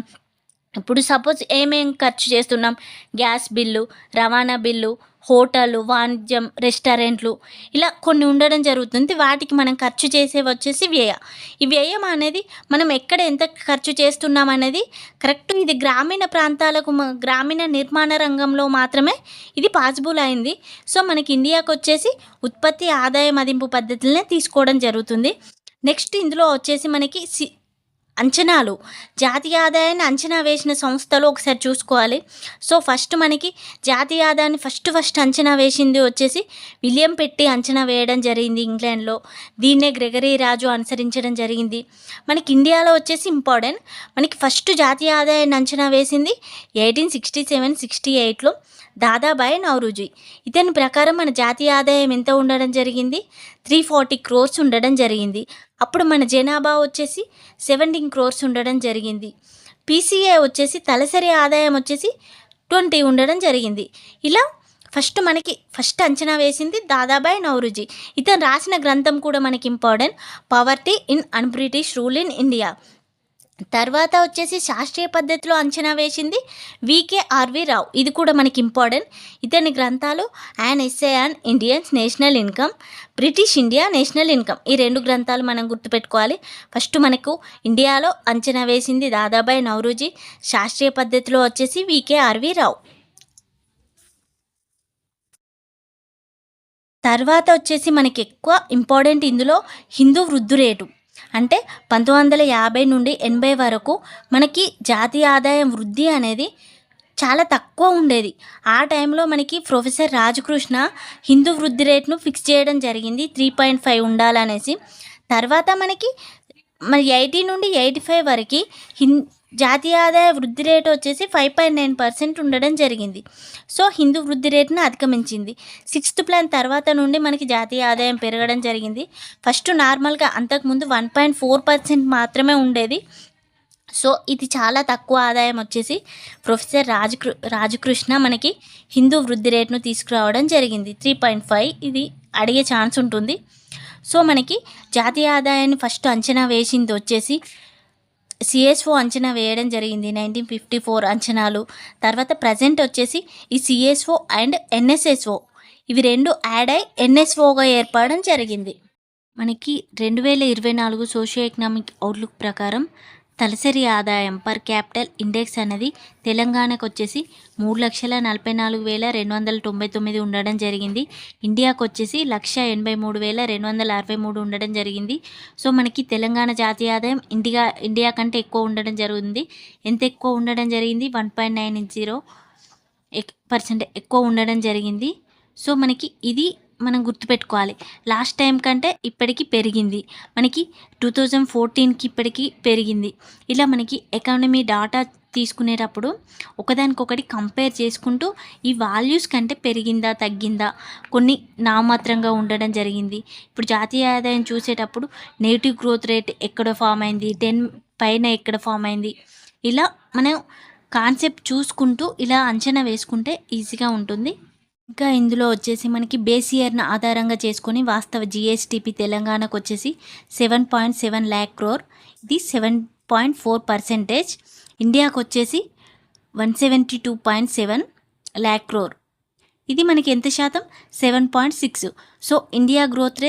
ఇప్పుడు సపోజ్ ఏమేం ఖర్చు చేస్తున్నాం? గ్యాస్ బిల్లు, రవాణా బిల్లు, హోటళ్ళు, వాణిజ్యం, రెస్టారెంట్లు ఇలా కొన్ని ఉండడం జరుగుతుంది. వాటికి మనం ఖర్చు చేసేవి వచ్చేసి వ్యయ. ఈ వ్యయం అనేది మనం ఎక్కడ ఎంత ఖర్చు చేస్తున్నాం అనేది కరెక్ట్. ఇది గ్రామీణ ప్రాంతాలకు, గ్రామీణ నిర్మాణ రంగంలో మాత్రమే ఇది పాసిబుల్ అయింది. సో మనకి ఇండియాకు వచ్చేసి ఉత్పత్తి, ఆదాయ మదింపు పద్ధతులనే తీసుకోవడం జరుగుతుంది. నెక్స్ట్ ఇందులో వచ్చేసి మనకి అంచనాలు. జాతీయ ఆదాయాన్ని అంచనా వేసిన సంస్థలు ఒకసారి చూసుకోవాలి. సో ఫస్ట్ మనకి జాతీయ ఆదాయాన్ని ఫస్ట్ అంచనా వేసింది వచ్చేసి విలియం పెట్టి అంచనా వేయడం జరిగింది ఇంగ్లాండ్లో. దీన్నే గ్రెగరీ రాజు అనుసరించడం జరిగింది. మనకి ఇండియాలో వచ్చేసి ఇంపార్టెంట్, మనకి ఫస్ట్ జాతీయ ఆదాయాన్ని అంచనా వేసింది 1867-68లో దాదాబాయి నౌరోజీ. ఇతని ప్రకారం మన జాతీయ ఆదాయం ఎంత ఉండడం జరిగింది? 340 crores ఉండడం జరిగింది. అప్పుడు మన జనాభా వచ్చేసి 17 crores ఉండడం జరిగింది. పీసీఏ వచ్చేసి తలసరి ఆదాయం వచ్చేసి 20 ఉండడం జరిగింది. ఇలా ఫస్ట్ అంచనా వేసింది దాదాబాయి నౌరోజీ. ఇతను రాసిన గ్రంథం కూడా మనకి important, poverty in an British rule in India. తర్వాత వచ్చేసి శాస్త్రీయ పద్ధతిలో అంచనా వేసింది వికేఆర్వి రావు. ఇది కూడా మనకి ఇంపార్టెంట్. ఇతని గ్రంథాలు an essay on Indians national income, British India national income. ఈ 2 గ్రంథాలు మనం గుర్తుపెట్టుకోవాలి. ఫస్ట్ మనకు ఇండియాలో అంచనా వేసింది దాదాబాయి నౌరోజీ, శాస్త్రీయ పద్ధతిలో వచ్చేసి వికేఆర్వి రావు. తర్వాత వచ్చేసి మనకి ఎక్కువ ఇంపార్టెంట్ ఇందులో హిందూ వృద్ధి రేటు. అంటే 1950 నుండి 80 వరకు మనకి జాతీయ ఆదాయం వృద్ధి అనేది చాలా తక్కువ ఉండేది. ఆ టైంలో మనకి ప్రొఫెసర్ రాజకృష్ణ హిందూ వృద్ధి రేట్ను ఫిక్స్ చేయడం జరిగింది, 3.5 ఉండాలనేసి. తర్వాత మరి 80 నుండి 85 వరకు జాతీయ ఆదాయ వృద్ధి రేటు వచ్చేసి 5.9% ఉండడం జరిగింది. సో హిందూ వృద్ధి రేటును అధిగమించింది. 6th ప్లాన్ తర్వాత నుండి మనకి జాతీయ ఆదాయం పెరగడం జరిగింది. ఫస్ట్ నార్మల్గా అంతకుముందు 1.4% మాత్రమే ఉండేది. సో ఇది చాలా తక్కువ ఆదాయం వచ్చేసి ప్రొఫెసర్ రాజకృష్ణ మనకి హిందూ వృద్ధి రేటును తీసుకురావడం జరిగింది. 3.5 ఇది అడిగే ఛాన్స్ ఉంటుంది. సో మనకి జాతీయ ఆదాయాన్ని ఫస్ట్ అంచనా వేసింది వచ్చేసి సిఎస్ఓ అంచనా వేయడం జరిగింది 1954 అంచనాలు. తర్వాత ప్రజెంట్ వచ్చేసి ఈ సిఎస్ఓ అండ్ ఎన్ఎస్ఎస్ఓ ఇవి రెండు యాడ్ అయి ఎన్ఎస్ఓగా ఏర్పడడం జరిగింది. మనకి 2024 సోషియో ఎకనామిక్ అవుట్లుక్ ప్రకారం తలసరి ఆదాయం పర్ క్యాపిటల్ ఇండెక్స్ అనేది తెలంగాణకు వచ్చేసి 3,44,299 ఉండడం జరిగింది. ఇండియాకు వచ్చేసి 1,83,263 ఉండడం జరిగింది. సో మనకి తెలంగాణ జాతీయ ఆదాయం ఇండియా కంటే ఎక్కువ ఉండడం జరిగింది. ఎంత ఎక్కువ ఉండడం జరిగింది? 1.90% ఎక్కువ ఉండడం జరిగింది. సో మనకి ఇది మనం గుర్తుపెట్టుకోవాలి. లాస్ట్ టైం కంటే ఇప్పటికి పెరిగింది. మనకి 2014కి ఇప్పటికి పెరిగింది. ఇలా మనకి ఎకానమీ డాటా తీసుకునేటప్పుడు ఒకదానికొకటి కంపేర్ చేసుకుంటూ ఈ వాల్యూస్ కంటే పెరిగిందా తగ్గిందా కొన్ని నామాత్రంగా ఉండడం జరిగింది. ఇప్పుడు జాతీయ ఆదాయం చూసేటప్పుడు నెగిటివ్ గ్రోత్ రేట్ ఎక్కడ ఫామ్ అయింది, 10 పైన ఎక్కడ ఫామ్ అయింది, ఇలా మనం కాన్సెప్ట్ చూసుకుంటూ ఇలా అంచనా వేసుకుంటే ఈజీగా ఉంటుంది. ఇంకా ఇందులో వచ్చేసి మనకి బేస్ ఇయర్ను ఆధారంగా చేసుకొని వాస్తవ జిఎస్టిపి తెలంగాణకు వచ్చేసి 7.7 lakh crore, ఇది 7.4%. ఇండియాకు వచ్చేసి 172.7 lakh crore, ఇది మనకి ఎంత శాతం? 7.6. So India growth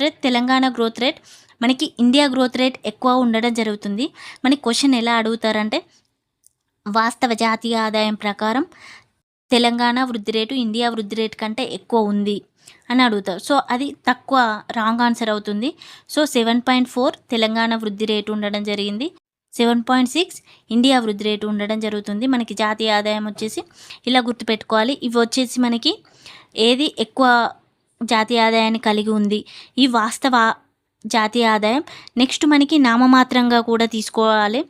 rate Telangana growth rate మనకి ఇండియా గ్రోత్ రేట్ ఎక్కువ ఉండడం జరుగుతుంది. మనకి క్వశ్చన్ ఎలా అడుగుతారంటే వాస్తవ జాతీయ ఆదాయం ప్రకారం తెలంగాణ వృద్ధి రేటు ఇండియా వృద్ధి రేటు కంటే ఎక్కువ ఉంది అని అడుగుతారు. సో అది తక్కువ, రాంగ్ ఆన్సర్ అవుతుంది. సో 7.4 తెలంగాణ వృద్ధి రేటు ఉండడం జరిగింది, 7.6 ఇండియా వృద్ధి రేటు ఉండడం జరుగుతుంది. మనకి జాతీయ ఆదాయం వచ్చేసి ఇలా గుర్తుపెట్టుకోవాలి. ఇవి వచ్చేసి మనకి ఏది ఎక్కువ జాతీయ ఆదాయాన్ని కలిగి ఉంది, ఈ వాస్తవ జాతీయ ఆదాయం. నెక్స్ట్ మనకి నామమాత్రంగా కూడా తీసుకోవాలి.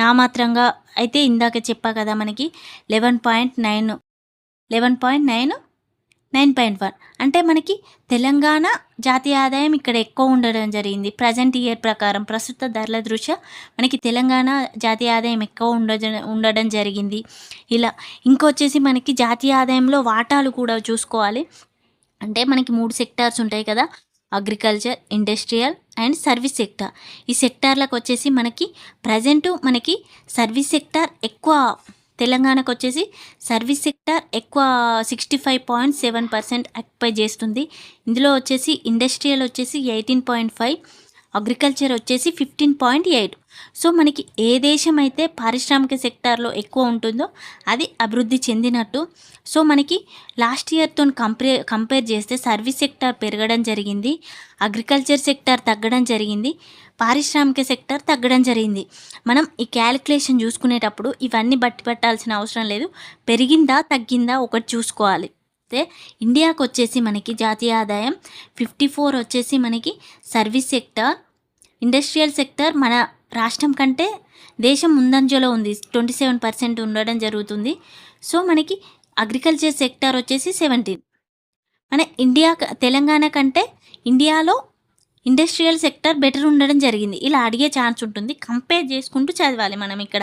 నామమాత్రంగా అయితే ఇందాక చెప్పా కదా మనకి 11.9 9.1 అంటే మనకి తెలంగాణ జాతీయ ఆదాయం ఇక్కడ ఎక్కువ ఉండడం జరిగింది. ప్రజెంట్ ఇయర్ ప్రకారం ప్రస్తుత ధరల దృష్ట్యా మనకి తెలంగాణ జాతీయ ఆదాయం ఎక్కువ ఉండడం జరిగింది. ఇలా ఇంకొచ్చేసి మనకి జాతీయ ఆదాయంలో వాటాలు కూడా చూసుకోవాలి. అంటే మనకి 3 సెక్టార్స్ ఉంటాయి కదా, agriculture, industrial and service sector. ఈ సెక్టార్లకు వచ్చేసి మనకి ప్రజెంటు మనకి సర్వీస్ సెక్టార్ ఎక్కువ, తెలంగాణకు వచ్చేసి సర్వీస్ సెక్టార్ ఎక్కువ 65.7% ఆక్యుపై చేస్తుంది. ఇందులో వచ్చేసి ఇండస్ట్రియల్ వచ్చేసి 18.5, అగ్రికల్చర్ వచ్చేసి 15.8. సో మనకి ఏ దేశం అయితే పారిశ్రామిక సెక్టార్లో ఎక్కువ ఉంటుందో అది అభివృద్ధి చెందినట్టు. సో మనకి లాస్ట్ ఇయర్తో కంపేర్ చేస్తే సర్వీస్ సెక్టార్ పెరగడం జరిగింది, అగ్రికల్చర్ సెక్టార్ తగ్గడం జరిగింది, పారిశ్రామిక సెక్టార్ తగ్గడం జరిగింది. మనం ఈ క్యాలిక్యులేషన్ చూసుకునేటప్పుడు ఇవన్నీ బట్టి పెట్టాల్సిన అవసరం లేదు, పెరిగిందా తగ్గిందా ఒకటి చూసుకోవాలి. అయితే ఇండియాకు వచ్చేసి మనకి జాతీయ ఆదాయం 54 వచ్చేసి మనకి సర్వీస్ సెక్టార్, ఇండస్ట్రియల్ సెక్టార్ మన రాష్ట్రం కంటే దేశం ముందంజలో ఉంది, 27% ఉండడం జరుగుతుంది. సో మనకి అగ్రికల్చర్ సెక్టార్ వచ్చేసి 17. మన తెలంగాణ కంటే ఇండియాలో ఇండస్ట్రియల్ సెక్టర్ బెటర్ ఉండడం జరిగింది. ఇలా అడిగే ఛాన్స్ ఉంటుంది, కంపేర్ చేసుకుంటూ చదవాలి మనం. ఇక్కడ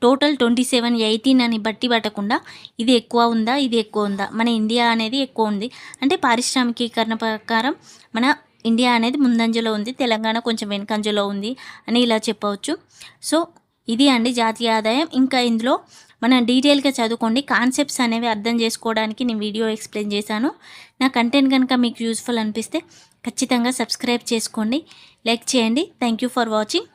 టోటల్ 27, 18 అని బట్టి పట్టకుండా ఇది ఎక్కువ ఉందా ఇది ఎక్కువ ఉందా, మన ఇండియా అనేది ఎక్కువ ఉంది అంటే పారిశ్రామికీకరణ ప్రకారం మన ఇండియా అనేది ముందంజలో ఉంది, తెలంగాణ కొంచెం వెనుకంజలో ఉంది అని ఇలా చెప్పవచ్చు. సో ఇది అండి జాతీయ ఆదాయం. ఇంకా ఇందులో మనం డీటెయిల్గా చదువుకోండి, కాన్సెప్ట్స్ అనేవి అర్థం చేసుకోవడానికి నేను వీడియో ఎక్స్ప్లెయిన్ చేశాను. నా కంటెంట్ కనుక మీకు యూస్ఫుల్ అనిపిస్తే ఖచ్చితంగా సబ్స్క్రైబ్ చేసుకోండి, లైక్ చేయండి. Thank you for watching.